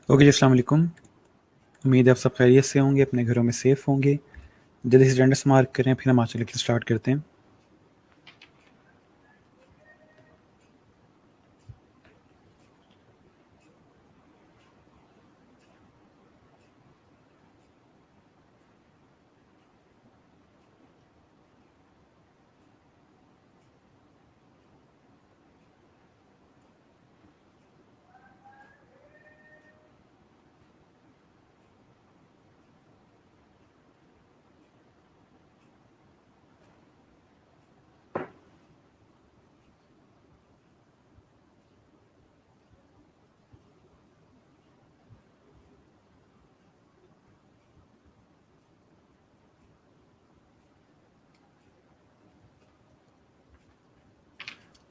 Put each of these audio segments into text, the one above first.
Okay जी, अस्सलाम वालेकुम। उम्मीद है आप सब खैरियत से होंगे, अपने घरों में सेफ़ होंगे। जल्दी से अटेंडेंस मार्क करें, फिर हम आज का लेक्चर स्टार्ट करते हैं।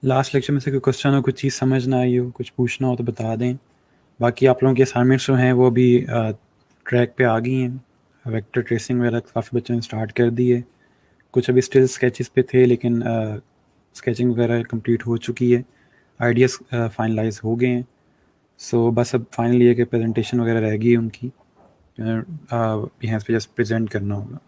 लास्ट लेक्चर में से कोई क्वेश्चन हो, कुछ चीज़ समझ ना आई हो, कुछ पूछना हो तो बता दें। बाकी आप लोगों की असाइनमेंट्स जो हैं वो भी ट्रैक पे आ गई हैं। वेक्टर ट्रेसिंग वगैरह काफ़ी बच्चों ने स्टार्ट कर दी है। कुछ अभी स्टिल स्केचेस पे थे, लेकिन स्केचिंग वगैरह कंप्लीट हो चुकी है। आइडियाज़ फाइनलाइज हो गए हैं। सो बस अब फाइनल ये कि प्रेजेंटेशन वगैरह रह गई है उनकी। यहाँ पे जस्ट प्रेजेंट करना होगा।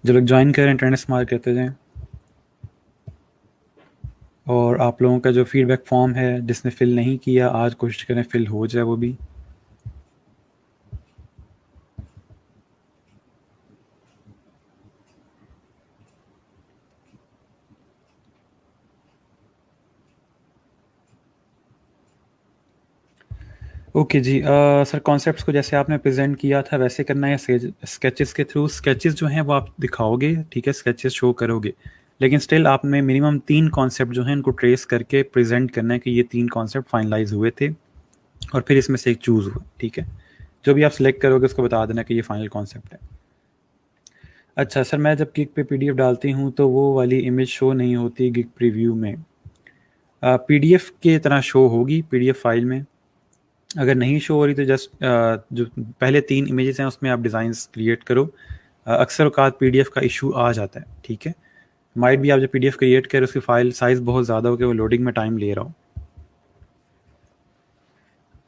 जो लोग ज्वाइन करें अटेंडेंस मार्क करते जाएं। और आप लोगों का जो फीडबैक फॉर्म है, जिसने फिल नहीं किया, आज कोशिश करें फिल हो जाए वो भी। ओके जी, सर कॉन्सेप्ट्स को जैसे आपने प्रेजेंट किया था वैसे करना है। स्केचेस के थ्रू स्केचेस जो हैं वो आप दिखाओगे, ठीक है, स्केचेस शो करोगे, लेकिन स्टिल आप में मिनिमम 3 कॉन्सेप्ट जो हैं इनको ट्रेस करके प्रेजेंट करना है कि ये 3 कॉन्सेप्ट फाइनलाइज हुए थे और फिर इसमें से एक चूज़ हुआ, ठीक है। जो भी आप सिलेक्ट करोगे उसको बता देना कि ये फाइनल कॉन्सेप्ट है। अच्छा सर, मैं जब गिग पे पीडीएफ डालती हूँ तो वो वाली इमेज शो नहीं होती गिग प्रीव्यू में। पीडीएफ के तरह शो होगी पीडीएफ फाइल में। अगर नहीं शो हो रही तो जस्ट जो पहले 3 इमेजेस हैं उसमें आप डिज़ाइंस क्रिएट करो। अक्सर औकात पीडीएफ का इशू आ जाता है, ठीक है। माइट भी आप जब पीडीएफ क्रिएट करें उसकी फाइल साइज़ बहुत ज़्यादा हो कि वो लोडिंग में टाइम ले रहा हो।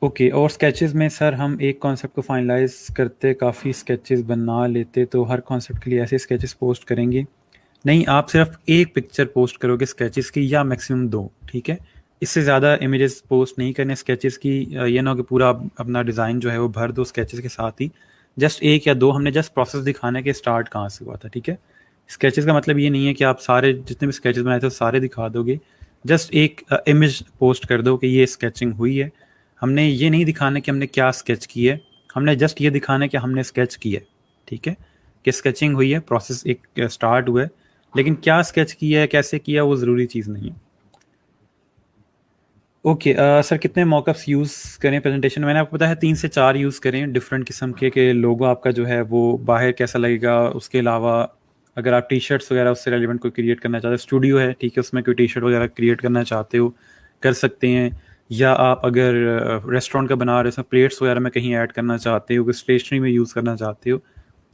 ओके, और स्केचेस में सर हम एक कॉन्सेप्ट को फाइनलाइज करते काफ़ी स्केचेस बना लेते, तो हर कॉन्सेप्ट के लिए ऐसे स्केचेस पोस्ट करेंगे? नहीं, आप सिर्फ एक पिक्चर पोस्ट करोगे स्केचेस की, या मैक्सिमम 2, ठीक है। इससे ज़्यादा इमेजेस पोस्ट नहीं करने स्केचेस की। ये ना हो कि पूरा अपना डिज़ाइन जो है वो भर दो स्केचेस के साथ ही। जस्ट 1 या 2 हमने जस्ट प्रोसेस दिखाने के स्टार्ट कहाँ से हुआ था, ठीक है। स्केचेस का मतलब ये नहीं है कि आप सारे जितने भी स्केचेस बनाए थे वो सारे दिखा दोगे। जस्ट एक इमेज पोस्ट कर दो कि ये स्केचिंग हुई है। हमने ये नहीं दिखाना कि हमने क्या स्केच की है, हमने जस्ट ये दिखाना है कि हमने स्केच किया है, ठीक है, कि स्केचिंग हुई है, प्रोसेस एक स्टार्ट हुआ है। लेकिन क्या स्केच किया है, कैसे किया, वो ज़रूरी चीज़ नहीं है। ओके, सर कितने मॉकअप्स यूज़ करें प्रेजेंटेशन में? मैंने आपको बताया 3 से 4 यूज़ करें डिफरेंट किस्म के लोगो आपका जो है वो बाहर कैसा लगेगा। उसके अलावा अगर आप टी शर्ट्स वगैरह उससे रेलिवेंट कोई क्रिएट करना चाहते हो, स्टूडियो है, ठीक है, उसमें कोई टी शर्ट वगैरह क्रिएट करना चाहते हो कर सकते हैं। या आप अगर रेस्टोरेंट का बना रहे हो, उसमें प्लेट्स वगैरह में कहीं ऐड करना चाहते हो, कोई स्टेशनरी में यूज़ करना चाहते हो,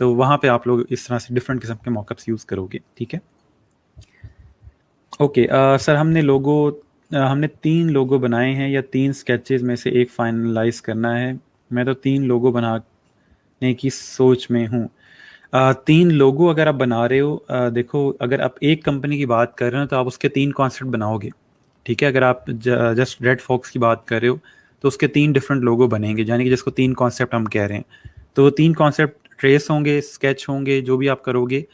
तो वहाँ पे आप लोग इस तरह से डिफरेंट किस्म के मॉकअप्स यूज़ करोगे, ठीक है। ओके, सर हमने 3 लोगो बनाए हैं, या 3 स्केचेस में से एक फाइनलाइज करना है। मैं तो 3 लोगो बनाने की सोच में हूँ। 3 लोगो अगर आप बना रहे हो, देखो अगर आप एक कंपनी की बात कर रहे हो तो आप उसके 3 कॉन्सेप्ट बनाओगे, ठीक है। अगर आप जस्ट रेड फॉक्स की बात कर रहे हो तो उसके 3 डिफरेंट लोगो बनेंगे, यानी कि जिसको 3 कॉन्सेप्ट हम कह रहे हैं। तो वो 3 कॉन्सेप्ट ट्रेस होंगे, स्केच होंगे, जो भी आप करोगे,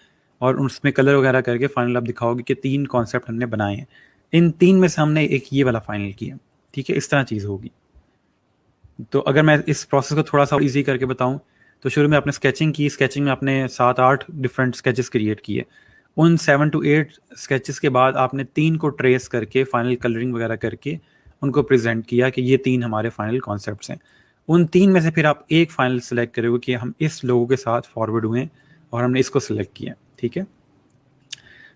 और उसमें कलर वगैरह करके फाइनल आप दिखाओगे कि 3 कॉन्सेप्ट हमने बनाए हैं। इन 3 में से हमने एक ये वाला फाइनल किया, ठीक है। इस तरह चीज़ होगी। तो अगर मैं इस प्रोसेस को थोड़ा सा ईजी करके बताऊं, तो शुरू में आपने स्केचिंग की, स्केचिंग में आपने 7-8 डिफरेंट स्केचेस क्रिएट किए। उन 7 to 8 स्केचेस के बाद आपने 3 को ट्रेस करके फाइनल कलरिंग वगैरह करके उनको प्रेजेंट किया कि ये 3 हमारे फाइनल कॉन्सेप्ट्स हैं। उन 3 में से फिर आप एक फाइनल सेलेक्ट करोगे कि हम इस लोगों के साथ फॉरवर्ड हुए और हमने इसको सेलेक्ट किया, ठीक है।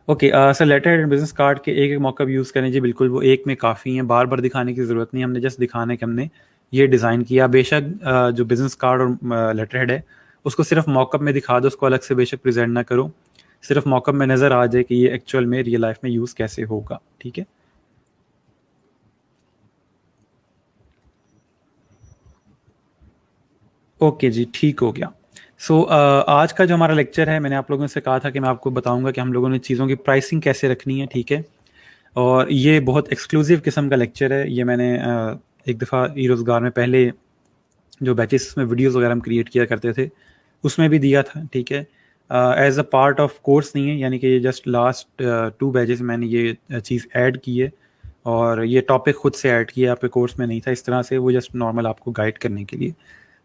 Okay sir, letter head and business card के एक एक मॉकअप यूज़ करें जी, बिल्कुल वो एक में काफ़ी हैं, बार बार दिखाने की ज़रूरत नहीं, हमने जस्ट दिखाना है कि हमने ये डिज़ाइन किया। बेशक जो बिजनेस कार्ड और लेटर हेड है उसको सिर्फ मॉकअप में दिखा दो, उसको अलग से बेशक प्रेजेंट ना करो, सिर्फ मॉकअप में नज़र आ जाए कि ये एक्चुअल में रियल लाइफ में यूज़ कैसे होगा, ठीक है। ओके जी, ठीक हो गया। सो आज का जो हमारा लेक्चर है, मैंने आप लोगों से कहा था कि मैं आपको बताऊंगा कि हम लोगों ने चीज़ों की प्राइसिंग कैसे रखनी है, ठीक है। और ये बहुत एक्सक्लूसिव किस्म का लेक्चर है, ये मैंने एक दफ़ा ई रोज़गार में पहले जो बैचेस में वीडियोस वगैरह हम क्रिएट किया करते थे उसमें भी दिया था, ठीक है। As a part of course नहीं है, यानी कि ये जस्ट लास्ट 2 बैचेस मैंने ये चीज़ ऐड की है, और ये टॉपिक खुद से ऐड किया, आपके कोर्स में नहीं था इस तरह से, वो जस्ट नॉर्मल आपको गाइड करने के लिए।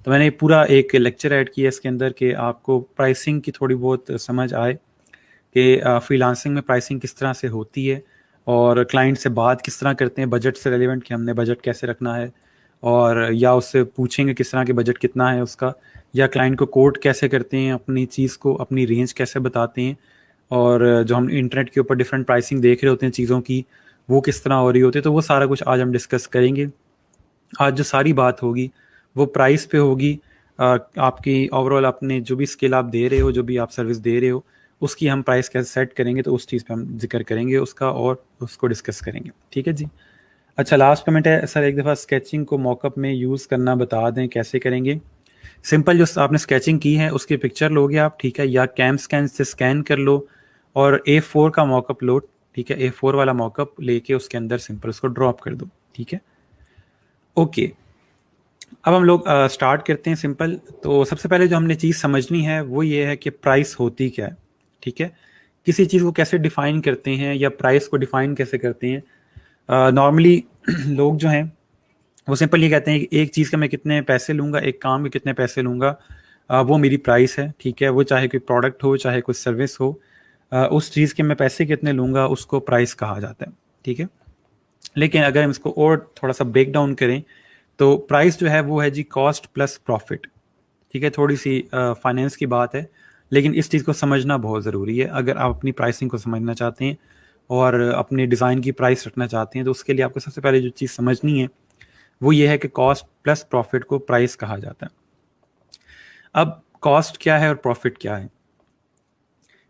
तो मैंने पूरा एक लेक्चर ऐड किया इसके अंदर कि आपको प्राइसिंग की थोड़ी बहुत समझ आए कि फ्रीलांसिंग में प्राइसिंग किस तरह से होती है, और क्लाइंट से बात किस तरह करते हैं बजट से रिलेवेंट, कि हमने बजट कैसे रखना है, और या उससे पूछेंगे किस तरह के बजट कितना है उसका, या क्लाइंट को कोट कैसे करते हैं अपनी चीज़ को, अपनी रेंज कैसे बताते हैं, और जो हम इंटरनेट के ऊपर डिफरेंट प्राइसिंग देख रहे होते हैं चीज़ों की, वो किस तरह हो रही होती है। तो वो सारा कुछ आज हम डिस्कस करेंगे। आज जो सारी बात होगी वो प्राइस पे होगी। आपकी ओवरऑल अपने जो भी स्किल आप दे रहे हो, जो भी आप सर्विस दे रहे हो, उसकी हम प्राइस कैसे सेट करेंगे, तो उस चीज़ पे हम जिक्र करेंगे उसका, और उसको डिस्कस करेंगे, ठीक है जी। अच्छा, लास्ट कमेंट है सर, एक दफ़ा स्केचिंग को मॉकअप में यूज़ करना बता दें कैसे करेंगे। सिंपल, जो आपने स्केचिंग की है उसकी पिक्चर लोगे आप, ठीक है, या कैम स्कैन से स्कैन कर लो, और A4 का मॉकअप लो, ठीक है, A4 वाला मॉकअप लेके उसके अंदर सिंपल उसको ड्रॉप कर दो, ठीक है। ओके, अब हम लोग स्टार्ट करते हैं सिंपल। तो सबसे पहले जो हमने चीज़ समझनी है वो ये है कि प्राइस होती क्या है, ठीक है। किसी चीज़ को कैसे डिफ़ाइन करते हैं, या प्राइस को डिफ़ाइन कैसे करते हैं। नॉर्मली लोग जो हैं वो सिंपल ये कहते हैं कि एक चीज़ का मैं कितने पैसे लूँगा, एक काम के कितने पैसे लूँगा, वो मेरी प्राइस है, ठीक है। वो चाहे कोई प्रोडक्ट हो, चाहे कोई सर्विस हो, उस चीज़ के मैं पैसे कितने लूँगा उसको प्राइस कहा जाता है, ठीक है। लेकिन अगर हम इसको और थोड़ा सा ब्रेक डाउन करें, तो प्राइस जो है वो है जी कॉस्ट प्लस प्रॉफिट, ठीक है। थोड़ी सी फाइनेंस की बात है, लेकिन इस चीज़ को समझना बहुत ज़रूरी है। अगर आप अपनी प्राइसिंग को समझना चाहते हैं और अपने डिज़ाइन की प्राइस रखना चाहते हैं, तो उसके लिए आपको सबसे पहले जो चीज़ समझनी है वो ये है कि कॉस्ट प्लस प्रॉफिट को प्राइस कहा जाता है। अब कॉस्ट क्या है और प्रॉफिट क्या है।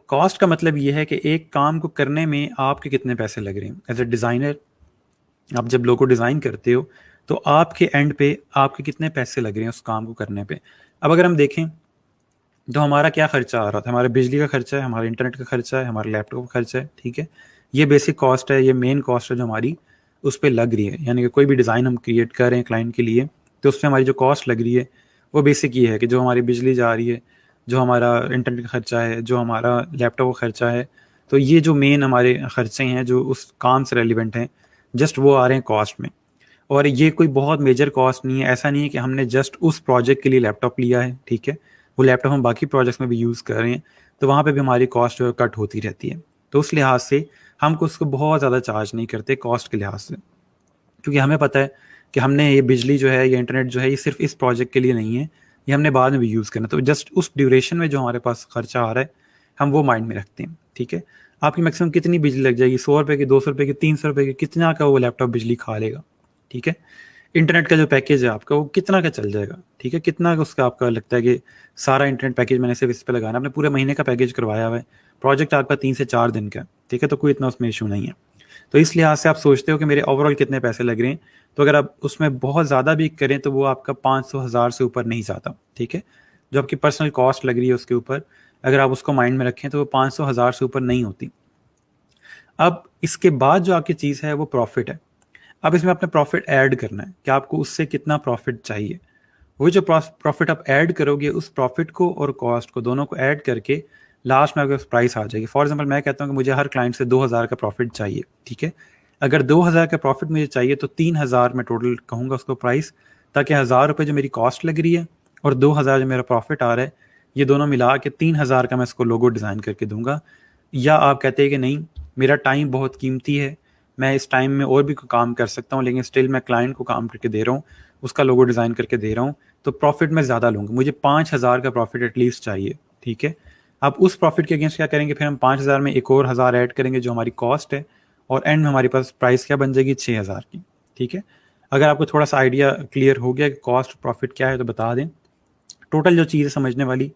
कॉस्ट का मतलब ये है कि एक काम को करने में आपके कितने पैसे लग रहे हैं। एज ए डिज़ाइनर, आप जब लोगो डिज़ाइन करते हो तो आपके एंड पे आपके कितने पैसे लग रहे हैं उस काम को करने पे। अब अगर हम देखें तो हमारा क्या खर्चा आ रहा था, हमारे बिजली का खर्चा है, हमारे इंटरनेट का खर्चा है, हमारे लैपटॉप का खर्चा है, ठीक है। ये बेसिक कॉस्ट है, ये मेन कॉस्ट है जो हमारी उस पर लग रही है। यानी कि कोई भी डिज़ाइन हम क्रिएट कर रहे हैं क्लाइंट के लिए, तो उसमें हमारी जो कॉस्ट लग रही है वो बेसिक ये है कि जो हमारी बिजली जा रही है, जो हमारा इंटरनेट का खर्चा है, जो हमारा लैपटॉप का खर्चा है, तो ये जो मेन हमारे खर्चे हैं जो उस काम से रेलिवेंट हैं, जस्ट वो आ रहे हैं कॉस्ट में। और ये कोई बहुत मेजर कॉस्ट नहीं है, ऐसा नहीं है कि हमने जस्ट उस प्रोजेक्ट के लिए लैपटॉप लिया है, ठीक है, वो लैपटॉप हम बाकी प्रोजेक्ट्स में भी यूज़ कर रहे हैं, तो वहाँ पे भी हमारी कॉस्ट कट होती रहती है। तो उस लिहाज से हम उसको बहुत ज़्यादा चार्ज नहीं करते कॉस्ट के लिहाज से, क्योंकि हमें पता है कि हमने ये बिजली जो है, ये इंटरनेट जो है, ये सिर्फ इस प्रोजेक्ट के लिए नहीं है, ये हमने बाद में भी यूज़ करना। तो जस्ट उस ड्यूरेशन में जो हमारे पास खर्चा आ रहा है, हम वो माइंड में रखते हैं, ठीक है। आपकी मैक्सिमम कितनी बिजली लग जाएगी, 100 रुपये की, 200 रुपये की, 300 रुपये की, कितना का वो लैपटॉप बिजली खा लेगा, ठीक है। इंटरनेट का जो पैकेज है आपका वो कितना का चल जाएगा, ठीक है, कितना का उसका आपका लगता है कि सारा इंटरनेट पैकेज मैंने सिर्फ इस पे लगाना, आपने पूरे महीने का पैकेज करवाया हुआ है, प्रोजेक्ट आपका 3 से 4 दिन का, ठीक है, तो कोई इतना उसमें इशू नहीं है। तो इस लिहाज से आप सोचते हो कि मेरे ओवरऑल कितने पैसे लग रहे हैं, तो अगर आप उसमें बहुत ज़्यादा भी करें तो वो आपका 500 हज़ार से ऊपर नहीं जाता, ठीक है। जो आपकी पर्सनल कॉस्ट लग रही है उसके ऊपर अगर आप उसको माइंड में रखें तो वो 500 हज़ार से ऊपर नहीं होती। अब इसके बाद जो आपकी चीज़ है वो प्रॉफिट है। अब इसमें आपने प्रॉफिट ऐड करना है कि आपको उससे कितना प्रॉफिट चाहिए। वो जो प्रॉफिट आप ऐड करोगे, उस प्रॉफिट को और कॉस्ट को दोनों को ऐड करके लास्ट में आपके पास प्राइस आ जाएगी। फॉर एग्जांपल मैं कहता हूँ कि मुझे हर क्लाइंट से 2,000 का प्रॉफिट चाहिए, ठीक है। अगर 2,000 का प्रॉफिट मुझे चाहिए तो 3,000 मैं टोटल कहूँगा उसको प्राइस, ताकि 1,000 रुपये जो मेरी कॉस्ट लग रही है और 2,000 जो मेरा प्रॉफिट आ रहा है, ये दोनों मिला के 3,000 का मैं इसको लोगो डिज़ाइन करके दूंगा। या आप कहते हैं कि नहीं, मेरा टाइम बहुत कीमती है, मैं इस टाइम में और भी कोई काम कर सकता हूँ, लेकिन स्टिल मैं क्लाइंट को काम करके दे रहा हूँ, उसका लोगो डिज़ाइन करके दे रहा हूँ, तो प्रॉफिट मैं ज़्यादा लूँगा, मुझे 5,000 का प्रॉफिट एटलीस्ट चाहिए, ठीक है। अब उस प्रॉफिट के अगेंस्ट क्या करेंगे, फिर हम 5,000 में एक और 1,000 ऐड करेंगे जो हमारी कॉस्ट है, और एंड में हमारे पास प्राइस क्या बन जाएगी, 6,000 की। ठीक है, अगर आपको थोड़ा सा आइडिया क्लियर हो गया कि कॉस्ट प्रॉफिट क्या है तो बता दें। टोटल जो चीज़ है समझने वाली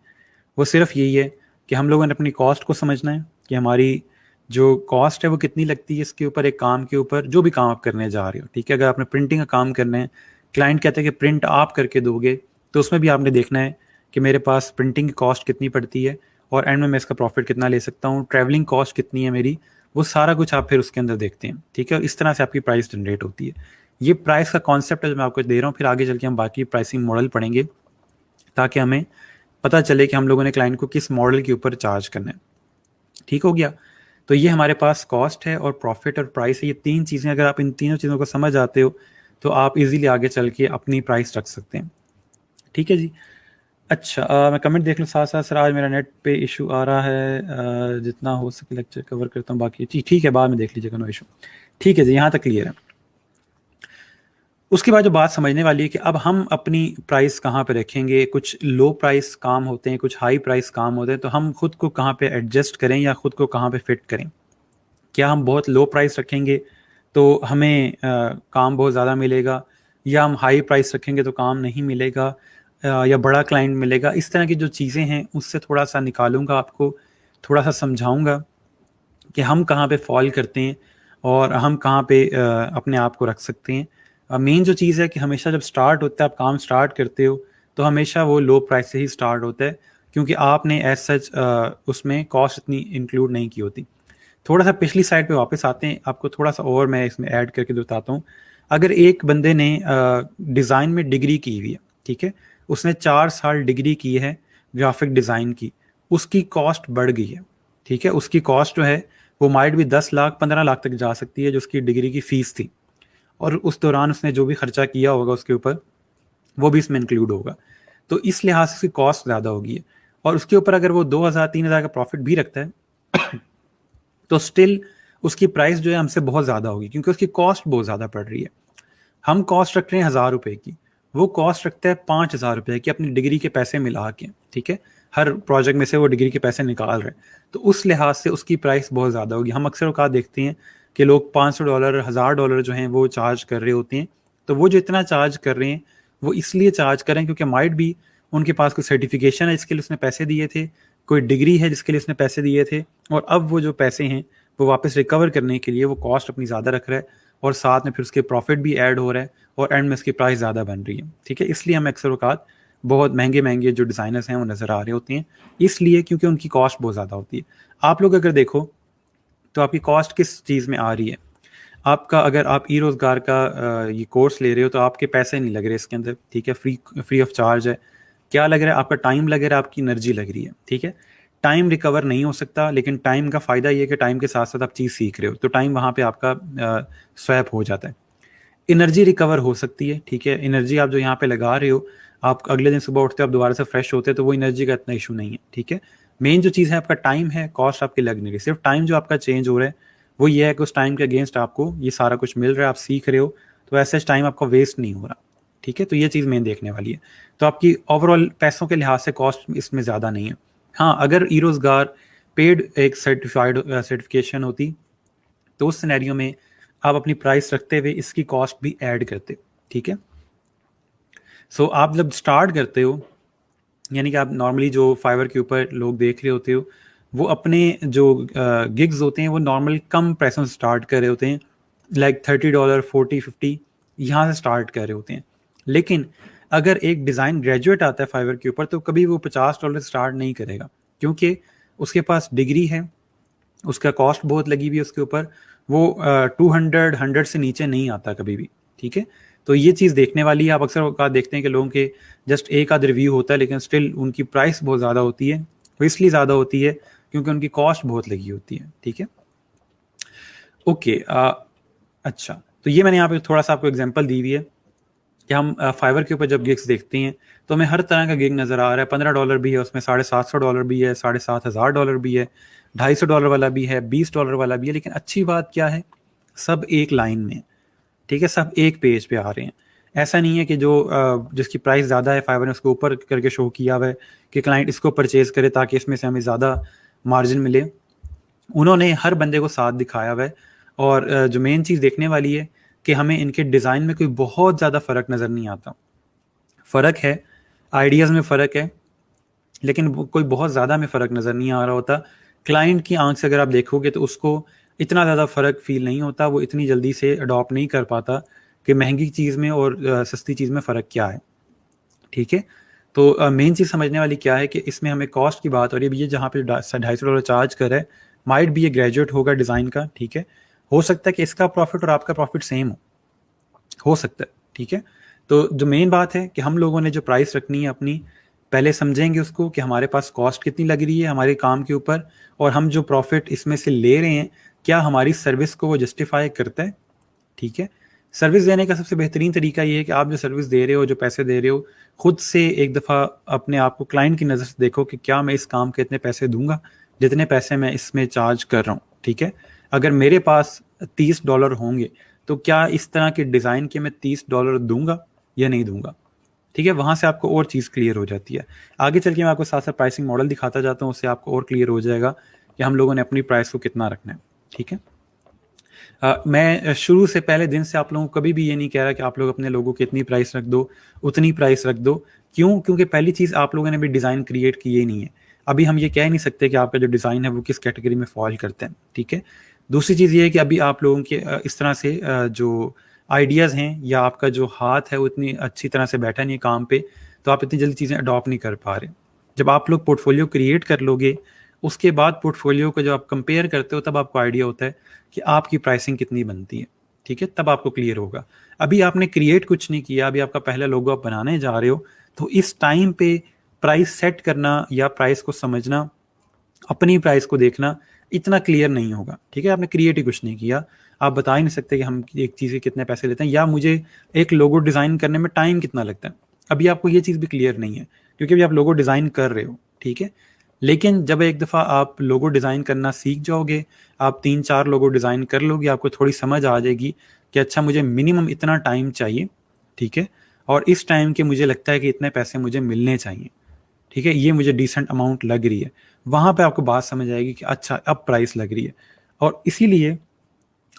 वो सिर्फ यही है कि हम लोगों ने अपनी कॉस्ट को समझना है कि हमारी जो कॉस्ट है वो कितनी लगती है इसके ऊपर, एक काम के ऊपर, जो भी काम आप करने जा रहे हो। ठीक है, अगर आपने प्रिंटिंग का काम करना है, क्लाइंट कहते हैं कि प्रिंट आप करके दोगे, तो उसमें भी आपने देखना है कि मेरे पास प्रिंटिंग की कॉस्ट कितनी पड़ती है और एंड में मैं इसका प्रॉफिट कितना ले सकता हूँ, ट्रैवलिंग कॉस्ट कितनी है मेरी, वो सारा कुछ आप फिर उसके अंदर देखते हैं। ठीक है, इस तरह से आपकी प्राइस जनरेट होती है। ये प्राइस का कॉन्सेप्ट है जो मैं आपको दे रहा हूँ, फिर आगे चल के हम बाकी प्राइसिंग मॉडल पढ़ेंगे ताकि हमें पता चले कि हम लोगों ने क्लाइंट को किस मॉडल के ऊपर चार्ज करना है। ठीक हो गया, तो ये हमारे पास कॉस्ट है और प्रॉफिट और प्राइस है, ये तीन चीज़ें, अगर आप इन तीनों चीज़ों को समझ आते हो तो आप इजीली आगे चल के अपनी प्राइस रख सकते हैं। ठीक है जी। अच्छा, मैं कमेंट देख लूँ साथ साथ। सर आज मेरा नेट पे इशू आ रहा है, जितना हो सके लेक्चर कवर करता हूँ, बाकी ठीक है बाद में देख लीजिएगा, नो इशू। ठीक है जी, यहाँ तक क्लियर है। उसके बाद जो बात समझने वाली है कि अब हम अपनी प्राइस कहाँ पे रखेंगे। कुछ लो प्राइस काम होते हैं, कुछ हाई प्राइस काम होते हैं, तो हम खुद को कहाँ पे एडजस्ट करें या खुद को कहाँ पे फिट करें। क्या हम बहुत लो प्राइस रखेंगे तो हमें काम बहुत ज़्यादा मिलेगा, या हम हाई प्राइस रखेंगे तो काम नहीं मिलेगा, या बड़ा क्लाइंट मिलेगा। इस तरह की जो चीज़ें हैं उससे थोड़ा सा निकालूंगा, आपको थोड़ा सा समझाऊंगा कि हम कहाँ पे फॉल करते हैं और हम कहाँ पे अपने आप को रख सकते हैं। मेन जो चीज़ है कि हमेशा जब स्टार्ट होता है, आप काम स्टार्ट करते हो तो हमेशा वो लो प्राइस से ही स्टार्ट होता है, क्योंकि आपने एज सच उसमें कॉस्ट इतनी इंक्लूड नहीं की होती। थोड़ा सा पिछली साइड पे वापस आते हैं, आपको थोड़ा सा और मैं इसमें ऐड करके बताता हूँ। अगर एक बंदे ने डिज़ाइन में डिग्री की हुई है, ठीक है, उसने 4 साल डिग्री की है ग्राफिक डिज़ाइन की, उसकी कॉस्ट बढ़ गई है। ठीक है, उसकी कॉस्ट जो है वो माइट भी 10 लाख 15 लाख तक जा सकती है, जो उसकी डिग्री की फीस थी, और उस दौरान उसने जो भी खर्चा किया होगा उसके ऊपर वो भी इसमें इंक्लूड होगा। तो इस लिहाज से उसकी कॉस्ट ज़्यादा होगी। और उसके ऊपर अगर वो 2,000 3,000 का प्रॉफिट भी रखता है तो स्टिल उसकी प्राइस जो है हमसे बहुत ज़्यादा होगी, क्योंकि उसकी कॉस्ट बहुत ज़्यादा पड़ रही है। हम कॉस्ट रख रहे हैं 1,000 रुपये की, वो कॉस्ट रखता है 5,000 रुपये की अपनी डिग्री के पैसे मिला के। ठीक है, हर प्रोजेक्ट में से वो डिग्री के पैसे निकाल रहे हैं, तो उस लिहाज से उसकी प्राइस बहुत ज़्यादा होगी। हम अक्सर औकात देखते हैं कि लोग $500 $1,000 जो हैं वो चार्ज कर रहे होते हैं। तो वो जो इतना चार्ज कर रहे हैं वो इसलिए चार्ज कर रहे हैं क्योंकि माइट भी उनके पास कोई सर्टिफिकेशन है जिसके लिए उसने पैसे दिए थे, कोई डिग्री है जिसके लिए उसने पैसे दिए थे, और अब वो जो पैसे हैं वो वापस रिकवर करने के लिए वो कॉस्ट अपनी ज़्यादा रख रहा है, और साथ में फिर उसके प्रॉफिट भी ऐड हो रहा है, और एंड में उसकी प्राइस ज़्यादा बन रही है। ठीक है, इसलिए हमें अक्सर औकात बहुत महंगे महंगे जो डिज़ाइनर्स हैं वो नज़र आ रहे होते हैं, इसलिए क्योंकि उनकी कॉस्ट बहुत ज़्यादा होती है। आप लोग अगर देखो तो आपकी कॉस्ट किस चीज़ में आ रही है। आपका अगर आप ई रोज़गार का ये कोर्स ले रहे हो तो आपके पैसे नहीं लग रहे इसके अंदर। ठीक है, फ्री ऑफ चार्ज है। क्या लग रहा है, आपका टाइम लग रहा है, आपकी एनर्जी लग रही है। ठीक है, टाइम रिकवर नहीं हो सकता, लेकिन टाइम का फ़ायदा ये है कि टाइम के साथ साथ आप चीज़ सीख रहे हो, तो टाइम वहाँ पे आपका स्वैप हो जाता है। एनर्जी रिकवर हो सकती है। ठीक है, एनर्जी आप जो यहाँ पे लगा रहे हो, आप अगले दिन सुबह उठते हो, आप दोबारा से फ्रेश होते हो, तो वो एनर्जी का इतना इशू नहीं है। ठीक है, मेन जो चीज़ है आपका टाइम है, कॉस्ट आपकी लग नहीं रही, सिर्फ टाइम जो आपका चेंज हो रहा है वो ये है कि उस टाइम के अगेंस्ट आपको ये सारा कुछ मिल रहा है, आप सीख रहे हो, तो ऐसे टाइम आपका वेस्ट नहीं हो रहा। ठीक है, तो ये चीज़ मेन देखने वाली है। तो आपकी ओवरऑल पैसों के लिहाज से कॉस्ट इसमें ज़्यादा नहीं है। हाँ, अगर ई रोज़गार पेड एक सर्टिफिकेशन होती तो उस सिनेरियो में आप अपनी प्राइस रखते हुए इसकी कॉस्ट भी ऐड करते हो। ठीक है, सो आप जब स्टार्ट करते हो, यानी कि आप नॉर्मली जो फाइवर के ऊपर लोग देख रहे होते हो वो अपने जो गिग्स होते हैं वो नॉर्मल कम पैसों से स्टार्ट कर रहे होते हैं, लाइक $30 40 50 यहाँ से स्टार्ट कर रहे होते हैं। लेकिन अगर एक डिज़ाइन ग्रेजुएट आता है फाइवर के ऊपर तो कभी वो $50 से स्टार्ट नहीं करेगा, क्योंकि उसके पास डिग्री है, उसका कॉस्ट बहुत लगी हुई है उसके ऊपर, वो 200 से नीचे नहीं आता कभी भी। ठीक है, तो ये चीज़ देखने वाली है। आप अक्सर औकात देखते हैं कि लोगों के जस्ट एक आध रिव्यू होता है, लेकिन स्टिल उनकी प्राइस बहुत ज़्यादा होती है। वो इसलिए ज़्यादा होती है क्योंकि उनकी कॉस्ट बहुत लगी होती है। ठीक है, ओके। अच्छा, तो ये मैंने यहाँ पे थोड़ा सा आपको एग्जांपल दी हुई है कि हम फाइवर के ऊपर जब गिग्स देखते हैं तो हमें हर तरह का गिग नज़र आ रहा है। $15 भी है उसमें, $750 भी है, $7,500 भी है, $250 वाला भी है, $20 वाला भी है। लेकिन अच्छी बात क्या है, सब एक लाइन में, ठीक है, सब एक पेज पे आ रहे हैं। ऐसा नहीं है कि जो जिसकी प्राइस ज़्यादा है फाइवर ने उसको ऊपर करके शो किया हुआ है कि क्लाइंट इसको परचेज करे ताकि इसमें से हमें ज़्यादा मार्जिन मिले। उन्होंने हर बंदे को साथ दिखाया हुआ है। और जो मेन चीज़ देखने वाली है कि हमें इनके डिज़ाइन में कोई बहुत ज़्यादा फ़र्क नज़र नहीं आता। फ़र्क है, आइडियाज़ में फ़र्क है, लेकिन कोई बहुत ज़्यादा में फ़र्क नज़र नहीं आ रहा होता। क्लाइंट की आंख से अगर आप देखोगे तो उसको इतना ज़्यादा फ़र्क फील नहीं होता, वो इतनी जल्दी से अडॉप्ट नहीं कर पाता कि महंगी चीज़ में और सस्ती चीज़ में फ़र्क क्या है। ठीक है, तो मेन चीज़ समझने वाली क्या है कि इसमें हमें कॉस्ट की बात हो रही है। ये जहाँ पे $250 चार्ज कर रहा है, माइट भी ये ग्रेजुएट होगा डिज़ाइन का। ठीक है, हो सकता है कि इसका प्रॉफिट और आपका प्रॉफिट सेम हो सकता है। ठीक है, तो जो मेन बात है कि हम लोगों ने जो प्राइस रखनी है अपनी, पहले समझेंगे उसको कि हमारे पास कॉस्ट कितनी लग रही है हमारे काम के ऊपर, और हम जो प्रॉफिट इसमें से ले रहे हैं क्या हमारी सर्विस को वो जस्टिफाई करता है। ठीक है, सर्विस देने का सबसे बेहतरीन तरीका ये है कि आप जो सर्विस दे रहे हो, जो पैसे दे रहे हो, खुद से एक दफ़ा अपने आप को क्लाइंट की नज़र से देखो कि क्या मैं इस काम के इतने पैसे दूंगा जितने पैसे मैं इसमें चार्ज कर रहा हूँ। ठीक है, अगर मेरे पास $30 होंगे तो क्या इस तरह के डिज़ाइन के मैं $30 दूंगा या नहीं दूंगा। ठीक है, वहां से आपको और चीज़ क्लियर हो जाती है। आगे चल के मैं आपको साथ साथ प्राइसिंग मॉडल दिखाता जाता हूँ, उससे आपको और क्लियर हो जाएगा कि हम लोगों ने अपनी प्राइस को कितना रखना है। ठीक है, मैं शुरू से पहले दिन से आप लोगों को कभी भी ये नहीं कह रहा कि आप लोग अपने लोगों की इतनी प्राइस रख दो, उतनी प्राइस रख दो। क्यों? क्योंकि पहली चीज़ आप लोगों ने भी डिज़ाइन क्रिएट किए ही नहीं है। अभी हम ये कह नहीं सकते कि आपका जो डिज़ाइन है वो किस कैटेगरी में फॉल करते हैं। ठीक है, दूसरी चीज़ ये है कि अभी आप लोगों के इस तरह से जो आइडियाज़ हैं या आपका जो हाथ है वो इतनी अच्छी तरह से बैठा नहीं है काम पे, तो आप इतनी जल्दी चीज़ें अडॉप्ट नहीं कर पा रहे। जब आप लोग पोर्टफोलियो क्रिएट कर लोगे, उसके बाद पोर्टफोलियो को जब आप कंपेयर करते हो तब आपको आइडिया होता है कि आपकी प्राइसिंग कितनी बनती है। ठीक है, तब आपको क्लियर होगा। अभी आपने क्रिएट कुछ नहीं किया, अभी आपका पहला लोगो आप बनाने जा रहे हो, तो इस टाइम पे प्राइस सेट करना या प्राइस को समझना, अपनी प्राइस को देखना इतना क्लियर नहीं होगा। ठीक है, आपने क्रिएट ही कुछ नहीं किया, आप बता ही नहीं सकते कि हम एक चीज़ के कितने पैसे लेते हैं या मुझे एक लोगो डिज़ाइन करने में टाइम कितना लगता है। अभी आपको ये चीज़ भी क्लियर नहीं है क्योंकि अभी आप लोगो डिज़ाइन कर रहे हो। ठीक है, लेकिन जब एक दफ़ा आप लोगो डिज़ाइन करना सीख जाओगे, आप 3-4 लोगो डिज़ाइन कर लोगे, आपको थोड़ी समझ आ जाएगी कि अच्छा मुझे मिनिमम इतना टाइम चाहिए। ठीक है, और इस टाइम के मुझे लगता है कि इतने पैसे मुझे मिलने चाहिए। ठीक है, ये मुझे डिसेंट अमाउंट लग रही है। वहाँ पे आपको बात समझ आएगी कि अच्छा अब प्राइस लग रही है। और इसीलिए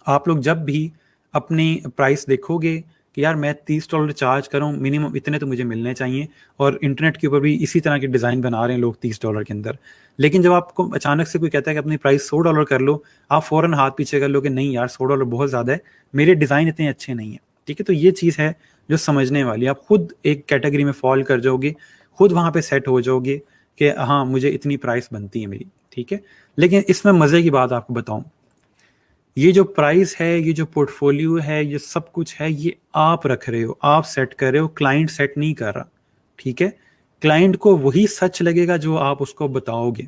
आप लोग जब भी अपनी प्राइस देखोगे कि यार मैं $30 चार्ज कर रहा हूँ, मिनिमम इतने तो मुझे मिलने चाहिए, और इंटरनेट के ऊपर भी इसी तरह के डिज़ाइन बना रहे हैं लोग $30 के अंदर। लेकिन जब आपको अचानक से कोई कहता है कि अपनी प्राइस $100 कर लो, आप फ़ौरन हाथ पीछे कर लो कि नहीं यार $100 बहुत ज़्यादा है, मेरे डिज़ाइन इतने अच्छे नहीं हैं। ठीक है, तो ये चीज़ है जो समझने वाली है। आप खुद एक कैटेगरी में फॉल कर जाओगे, खुद वहाँ पे सेट हो जाओगे कि हाँ मुझे इतनी प्राइस बनती है मेरी। ठीक है, लेकिन इसमें मज़े की बात आपको बताऊँ, ये जो प्राइस है, ये जो पोर्टफोलियो है, ये सब कुछ है, ये आप रख रहे हो, आप सेट कर रहे हो, क्लाइंट सेट नहीं कर रहा। ठीक है, क्लाइंट को वही सच लगेगा जो आप उसको बताओगे।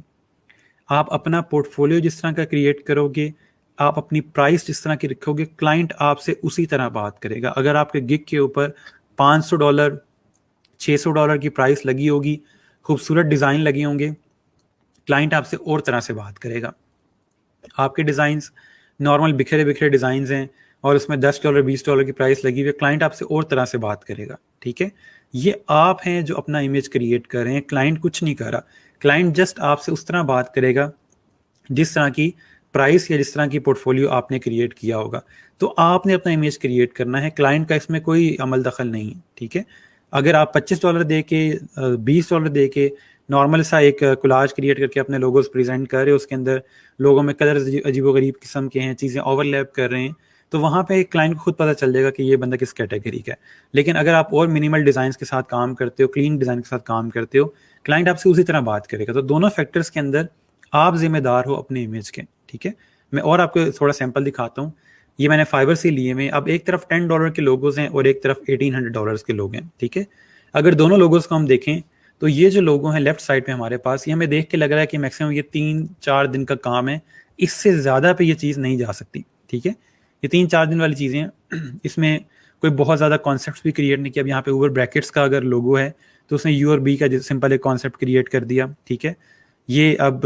आप अपना पोर्टफोलियो जिस तरह का क्रिएट करोगे, आप अपनी प्राइस जिस तरह की रखोगे, क्लाइंट आपसे उसी तरह बात करेगा। अगर आपके गिग के ऊपर $500 $600 की प्राइस लगी होगी, खूबसूरत डिज़ाइन लगे होंगे, क्लाइंट आपसे और तरह से बात करेगा। आपके डिज़ाइंस नॉर्मल बिखरे बिखरे डिज़ाइंस हैं और उसमें $10 $20 की प्राइस लगी हुई है, क्लाइंट आपसे और तरह से बात करेगा। ठीक है, ये आप हैं जो अपना इमेज क्रिएट कर रहे हैं, क्लाइंट कुछ नहीं कर रहा। क्लाइंट जस्ट आपसे उस तरह बात करेगा जिस तरह की प्राइस या जिस तरह की पोर्टफोलियो आपने क्रिएट किया होगा। तो आपने अपना इमेज क्रिएट करना है, क्लाइंट का इसमें कोई अमल दखल नहीं है। ठीक है, अगर आप $25 दे के $20 दे के नॉर्मल सा एक कोलाज क्रिएट करके अपने लोगोस प्रेजेंट कर रहे हो, उसके अंदर लोगों में कलर अजीबोगरीब किस्म के हैं, चीज़ें ओवरलैप कर रहे हैं, तो वहाँ पे क्लाइंट को खुद पता चल जाएगा कि ये बंदा किस कैटेगरी का है। लेकिन अगर आप और मिनिमल डिज़ाइंस के साथ काम करते हो, क्लीन डिज़ाइन के साथ काम करते हो, क्लाइंट आपसे उसी तरह बात करेगा। तो दोनों फैक्टर्स के अंदर आप जिम्मेदार हो अपने इमेज के। ठीक है, मैं और आपको थोड़ा सैंपल दिखाता हूँ। ये मैंने फाइबर से लिए में, अब एक तरफ $10 के लोगोज हैं और एक तरफ $1800 के लोग हैं। ठीक है, अगर दोनों लोगोज को हम देखें तो ये जो लोगो हैं लेफ्ट साइड पे हमारे पास, ये हमें देख के लग रहा है कि मैक्सिमम ये 3-4 दिन का काम है, इससे ज़्यादा पे ये चीज़ नहीं जा सकती। ठीक है, ये 3-4 दिन वाली चीज़ें हैं, इसमें कोई बहुत ज़्यादा कॉन्सेप्ट भी क्रिएट नहीं किया। अब यहाँ पे ऊपर ब्रैकेट्स का अगर लोगो है तो उसने यू और बी का सिंपल एक कॉन्सेप्ट क्रिएट कर दिया। ठीक है, ये अब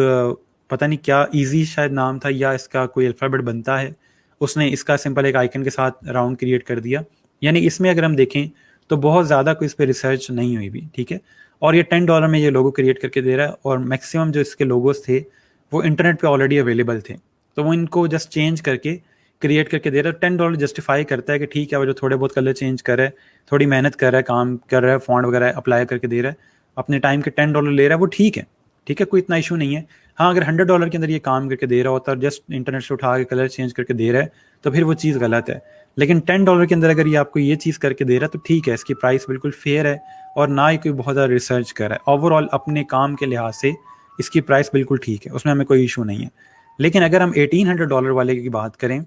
पता नहीं क्या ईजी शायद नाम था या इसका कोई अल्फ़ाबेट बनता है, उसने इसका सिंपल एक आइकन के साथ राउंड क्रिएट कर दिया। यानी इसमें अगर हम देखें तो बहुत ज़्यादा कोई इस पर रिसर्च नहीं हुई भी, ठीक है। और ये $10 में ये लोगो क्रिएट करके दे रहा है, और मैक्सिमम जो इसके लोगोस थे वो इंटरनेट पे ऑलरेडी अवेलेबल थे, तो वो इनको जस्ट चेंज करके क्रिएट करके दे रहा है। $10 जस्टिफाई करता है कि ठीक है, वो जो थोड़े बहुत कलर चेंज कर रहा है, थोड़ी मेहनत कर रहा है, काम कर रहा है, फॉन्ट वगैरह अप्लाई करके दे रहा है, अपने टाइम के $10 ले रहा है, वो ठीक है, ठीक है, कोई इतना इशू नहीं है। हाँ, अगर $100 के अंदर ये काम करके दे रहा होता है और जस्ट इंटरनेट से उठा के कलर चेंज करके दे रहा है, तो फिर वो चीज़ गलत है। लेकिन $10 के अंदर अगर ये आपको ये चीज़ करके दे रहा है तो ठीक है, इसकी प्राइस बिल्कुल फेयर है, और ना ही कोई बहुत ज़्यादा रिसर्च कर रहा है। ओवरऑल अपने काम के लिहाज से इसकी प्राइस बिल्कुल ठीक है, उसमें हमें कोई इशू नहीं है। लेकिन अगर हम $1800 वाले की बात करें,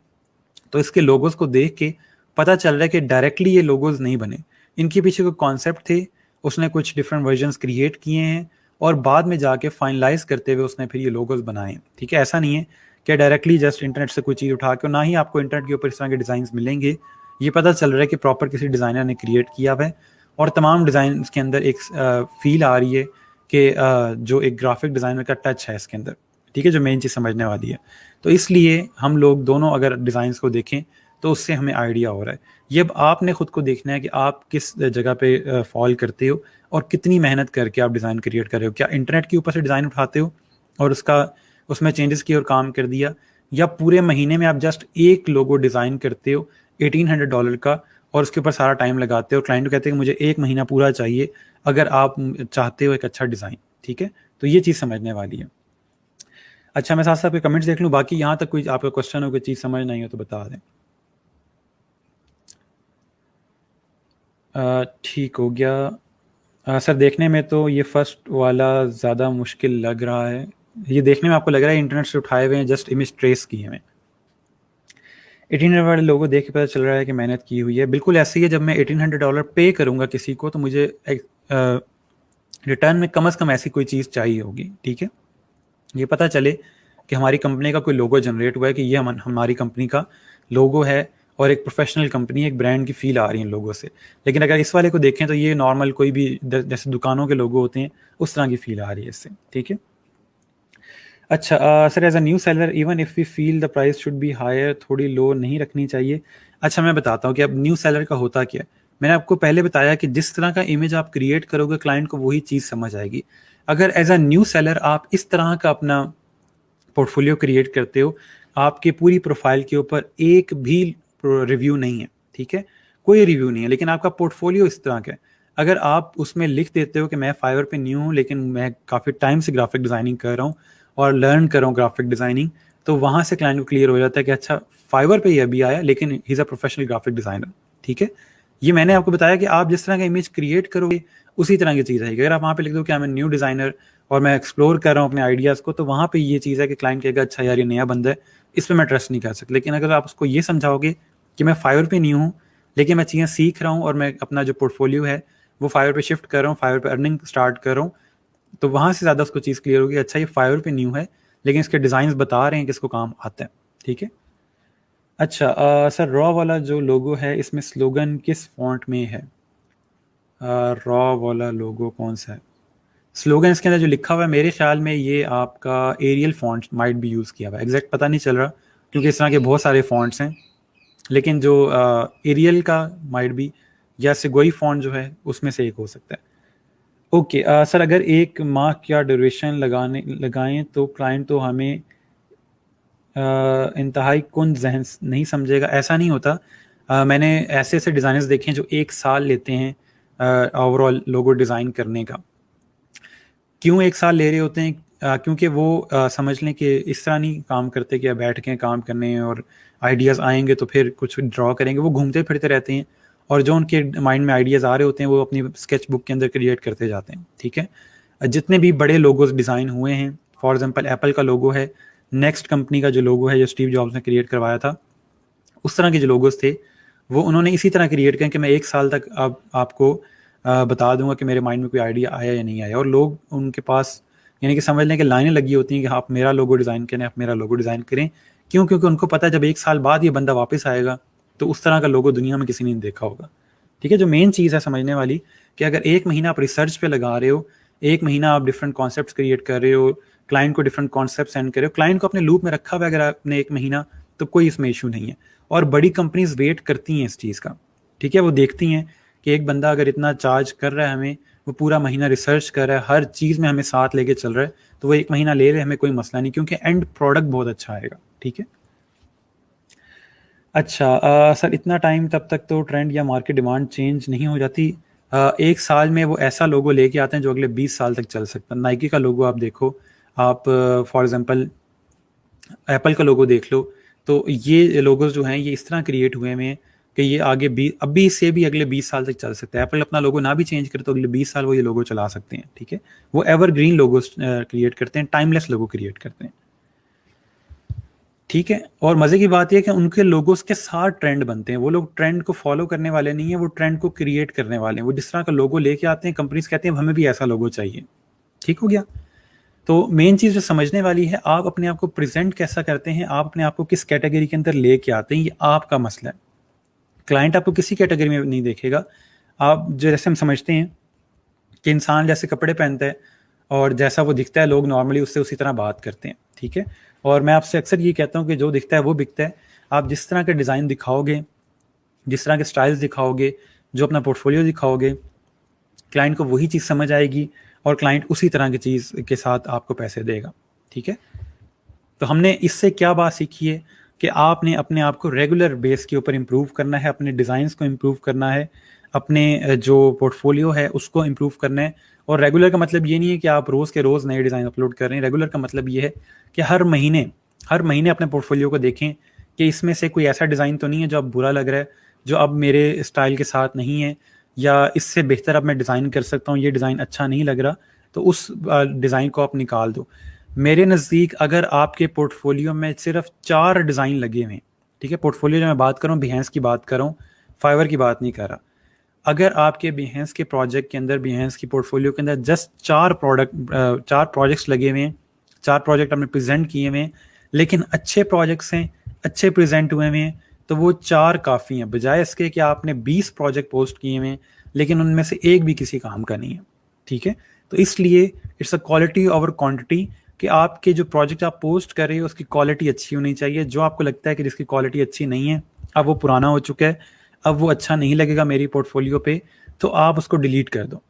तो इसके लोगोस को देख के पता चल रहा है कि डायरेक्टली ये लोगोस नहीं बने, इनके पीछे कोई कॉन्सेप्ट थे, उसने कुछ डिफरेंट वर्जन्स क्रिएट किए हैं, और बाद में जाके फाइनलाइज करते हुए उसने फिर ये लोगोस बनाए, ठीक है। ऐसा नहीं है कि डायरेक्टली जस्ट इंटरनेट से कोई चीज़ उठा के, ना ही आपको इंटरनेट के ऊपर इस तरह के डिज़ाइन मिलेंगे। ये पता चल रहा है कि प्रॉपर किसी डिज़ाइनर ने क्रिएट किया हुआ है, और तमाम डिज़ाइन के अंदर एक फील आ रही है कि जो एक ग्राफिक डिज़ाइनर का टच है इसके अंदर, ठीक है, जो मेन चीज़ समझने वाली है। तो इसलिए हम लोग दोनों अगर डिज़ाइंस को देखें तो उससे हमें आइडिया हो रहा है। ये अब आपने खुद को देखना है कि आप किस जगह पे फॉल करते हो, और कितनी मेहनत करके आप डिज़ाइन क्रिएट कर रहे हो। क्या इंटरनेट के ऊपर से डिज़ाइन उठाते हो और उसका उसमें चेंजेस किए और काम कर दिया, या पूरे महीने में आप जस्ट एक लोगो डिज़ाइन करते हो $1800 का, और उसके ऊपर सारा टाइम लगाते हो, क्लाइंट को कहते हैं कि मुझे एक महीना पूरा चाहिए अगर आप चाहते हो एक अच्छा डिज़ाइन, ठीक है। तो ये चीज़ समझने वाली है। अच्छा, मैं साथ साथ कमेंट्स देख लूँ, बाकी यहाँ तक कोई आपका क्वेश्चन हो, कोई चीज़ समझ नहीं हो तो बता दें। ठीक हो गया। सर देखने में तो ये फर्स्ट वाला ज़्यादा मुश्किल लग रहा है। ये देखने में आपको लग रहा है इंटरनेट से उठाए हुए हैं, जस्ट इमेज ट्रेस किए हुए हैं। 1800 वाले लोगों देख के पता चल रहा है कि मेहनत की हुई है। बिल्कुल ऐसे ही है, जब मैं $1800 पे करूँगा किसी को, तो मुझे रिटर्न में कम से कम ऐसी कोई चीज़ चाहिए होगी, ठीक है। ये पता चले कि हमारी कंपनी का कोई लोगो जनरेट हुआ है, कि ये हमारी कंपनी का लोगो है, और एक प्रोफेशनल कंपनी, एक ब्रांड की फील आ रही है लोगों से। लेकिन अगर इस वाले को देखें तो ये नॉर्मल कोई भी जैसे दुकानों के लोगो होते हैं उस तरह की फील आ रही है इससे, ठीक है। अच्छा sir, as a new seller even if we feel the price should be higher, थोड़ी लो नहीं रखनी चाहिए? अच्छा, मैं बताता हूँ कि अब न्यू सेलर का होता क्या है। मैंने आपको पहले बताया कि जिस तरह का इमेज आप क्रिएट करोगे, क्लाइंट को वही चीज़ समझ आएगी। अगर एज अ न्यू सेलर आप इस तरह का अपना पोर्टफोलियो क्रिएट करते हो, आपके पूरी प्रोफाइल के ऊपर एक भी रिव्यू नहीं है, ठीक है, कोई रिव्यू नहीं है, लेकिन आपका पोर्टफोलियो इस तरह का है। अगर आप उसमें लिख देते हो कि मैं फाइवर पे न्यू हूँ, लेकिन मैं काफ़ी टाइम से ग्राफिक डिज़ाइनिंग कर रहा हूँ और लर्न कर रहा हूँ ग्राफिक डिज़ाइनिंग, तो वहाँ से क्लाइंट को क्लियर हो जाता है कि अच्छा, फाइवर पे ही अभी आया, लेकिन he is a professional graphic designer, ठीक है। ये मैंने आपको बताया कि आप जिस तरह का इमेज क्रिएट करोगे उसी तरह की चीज़ आएगी। अगर आप वहाँ पे लिख दो कि मैं न्यू डिज़ाइनर और मैं एक्सप्लोर कर रहा हूँ अपने आइडियाज़ को, तो वहाँ पे ये चीज़ है कि क्लाइंट कहेगा अच्छा यार, ये नया बंदा है, इस पे मैं ट्रस्ट नहीं कर सकता। लेकिन अगर आप उसको ये समझाओगे कि मैं फाइवर पे न्यू हूँ, लेकिन मैं चीज़ें सीख रहा हूँ, और मैं अपना जो पोर्टफोलियो है वो फाइवर पे शिफ्ट कर रहा हूँ, फाइवर पे अर्निंग स्टार्ट कर रहा हूँ, तो वहाँ से ज़्यादा उसको चीज़ क्लियर होगी, अच्छा ये फाइवर पे न्यू है, लेकिन इसके डिज़ाइन बता रहे हैं कि इसको काम आता है, ठीक है। अच्छा सर, रॉ वाला जो लोगो है इसमें स्लोगन किस फॉन्ट में है? रॉ वाला लोगो कौन सा है? स्लोगन इसके अंदर जो लिखा हुआ है, मेरे ख्याल में ये आपका एरियल फॉन्ट माइट भी यूज़ किया हुआ है, एग्जैक्ट पता नहीं चल रहा, क्योंकि इस तरह के बहुत सारे फॉन्ट्स हैं, लेकिन जो एरियल का माइट भी, या सिगोई फॉन्ट जो है उसमें से एक हो सकता है। ओके सर, अगर एक माह क्या ड्यूरेशन लगाएं तो क्लाइंट तो हमें इंतहाई कुन जहन नहीं समझेगा? ऐसा नहीं होता। मैंने ऐसे ऐसे डिज़ाइनर्स देखे हैं जो 1 साल लेते हैं ओवरऑल लोगो डिज़ाइन करने का। क्यों 1 साल ले रहे होते हैं? क्योंकि वो समझ लें कि इस तरह नहीं काम करते कि बैठ के काम करने और आइडियाज़ आएंगे तो फिर कुछ ड्रॉ करेंगे। वो घूमते फिरते रहते हैं, और जो उनके माइंड में आइडियाज़ आ रहे होते हैं वो अपनी स्केच बुक के अंदर क्रिएट करते जाते हैं, ठीक है। जितने भी बड़े लोगोज डिज़ाइन हुए हैं, फॉर एग्जांपल एप्पल का लोगो है, नेक्स्ट कंपनी का जो लोगो है जो स्टीव जॉब्स ने क्रिएट करवाया था, उस तरह के जो लोगोस थे वो उन्होंने इसी तरह क्रिएट किया कि मैं 1 साल तक अब आपको बता दूंगा कि मेरे माइंड में कोई आइडिया आया या नहीं आया। और लोग उनके पास, यानी कि समझ लें कि लाइनें लगी होती हैं कि आप मेरा लोगो डिज़ाइन करें, आप मेरा लोगो डिज़ाइन करें। क्यों? क्योंकि उनको पता है जब 1 साल बाद ये बंदा वापस आएगा तो उस तरह का लोगो दुनिया में किसी ने नहीं देखा होगा, ठीक है। जो मेन चीज़ है समझने वाली, कि अगर 1 महीना आप रिसर्च पे लगा रहे हो, 1 महीना आप डिफरेंट कॉन्सेप्ट्स क्रिएट कर रहे हो, क्लाइंट को डिफरेंट कॉन्सेप्ट सेंड कर रहे हो, क्लाइंट को अपने लूप में रखा हुआ अगर आपने 1 महीना, तो कोई इसमें इशू नहीं है। और बड़ी कंपनीज वेट करती हैं इस चीज़ का, ठीक है। वो देखती हैं कि एक बंदा अगर इतना चार्ज कर रहा है हमें, वो पूरा महीना रिसर्च कर रहा है, हर चीज़ में हमें साथ लेके चल रहा है, तो वो 1 महीना ले रहे, हमें कोई मसला नहीं, क्योंकि एंड प्रोडक्ट बहुत अच्छा आएगा। ठीक है। अच्छा, सर इतना टाइम तब तक तो ट्रेंड या मार्केट डिमांड चेंज नहीं हो जाती? 1 साल में वो ऐसा लोगो लेके आते हैं जो अगले 20 साल तक चल सकता है। नाइकी का लोगो आप देखो, आप फॉर एग्जांपल एप्पल का लोगो देख लो, तो ये लोगोज जो हैं ये इस तरह क्रिएट हुए हैं कि ये आगे भी अभी से भी अगले 20 साल तक चल सकता है। एप्पल अपना लोगो ना भी चेंज करे तो अगले 20 साल वो ये लोगो चला सकते हैं। ठीक है, वो एवरग्रीन लोगोज क्रिएट करते हैं, टाइमलेस लोगो क्रिएट करते हैं। ठीक है, और मजे की बात यह है कि उनके लोगोस के साथ ट्रेंड बनते हैं। वो लोग ट्रेंड को फॉलो करने वाले नहीं है, वो ट्रेंड को क्रिएट करने वाले हैं। वो जिस तरह का लोगो लेके आते हैं, कंपनीज कहते हैं हमें भी ऐसा लोगो चाहिए। ठीक हो गया। तो मेन चीज़ जो समझने वाली है, आप अपने आप को प्रेजेंट कैसा करते हैं, आप अपने आप को किस कैटेगरी के अंदर लेके आते हैं, ये आपका मसला है। क्लाइंट आपको किसी कैटेगरी में नहीं देखेगा। आप जैसे हम समझते हैं कि इंसान जैसे कपड़े पहनता है और जैसा वो दिखता है, लोग नॉर्मली उससे उसी तरह बात करते हैं। ठीक है, और मैं आपसे अक्सर ये कहता हूँ कि जो दिखता है वो बिकता है। आप जिस तरह के डिज़ाइन दिखाओगे, जिस तरह के स्टाइल्स दिखाओगे, जो अपना पोर्टफोलियो दिखाओगे, क्लाइंट को वही चीज़ समझ आएगी और क्लाइंट उसी तरह की चीज़ के साथ आपको पैसे देगा। ठीक है, तो हमने इससे क्या बात सीखी है कि आपने अपने आप को रेगुलर बेस के ऊपर इम्प्रूव करना है, अपने डिज़ाइंस को इम्प्रूव करना है, अपने जो पोर्टफोलियो है उसको इम्प्रूव करना है। और रेगुलर का मतलब ये नहीं है कि आप रोज़ के रोज़ नए डिज़ाइन अपलोड कर रहे हैं। रेगुलर का मतलब ये है कि हर महीने अपने पोर्टफोलियो को देखें कि इसमें से कोई ऐसा डिज़ाइन तो नहीं है जो अब बुरा लग रहा है, जो अब मेरे स्टाइल के साथ नहीं है, या इससे बेहतर अब मैं डिज़ाइन कर सकता हूँ, ये डिज़ाइन अच्छा नहीं लग रहा, तो उस डिज़ाइन को आप निकाल दो। मेरे नज़दीक अगर आपके पोर्टफोलियो में सिर्फ 4 डिज़ाइन लगे हुए हैं, ठीक है, पोर्टफोलियो जो मैं बात कर रहा हूँ बिहेंस की बात कर रहा हूँ, फाइवर की बात नहीं कर रहा। अगर आपके बिहेंस के प्रोजेक्ट के अंदर, बिहेंस की पोर्टफोलियो के अंदर जस्ट 4 प्रोजेक्ट्स लगे हुए हैं, 4 प्रोजेक्ट आपने प्रेजेंट किए हुए हैं, लेकिन अच्छे प्रोजेक्ट्स हैं, अच्छे प्रेजेंट हुए हैं, तो वो 4 काफ़ी हैं, बजाय इसके कि आपने 20 प्रोजेक्ट पोस्ट किए हुए हैं लेकिन उनमें से एक भी किसी काम का नहीं है। ठीक है, तो इसलिए it's a quality over quantity, कि आपके जो प्रोजेक्ट आप पोस्ट कर रहे हो उसकी क्वालिटी अच्छी होनी चाहिए। जो आपको लगता है कि जिसकी क्वालिटी अच्छी नहीं है, अब वो पुराना हो चुका है, अब वो अच्छा नहीं लगेगा मेरी पोर्टफोलियो पे, तो आप उसको डिलीट कर दो।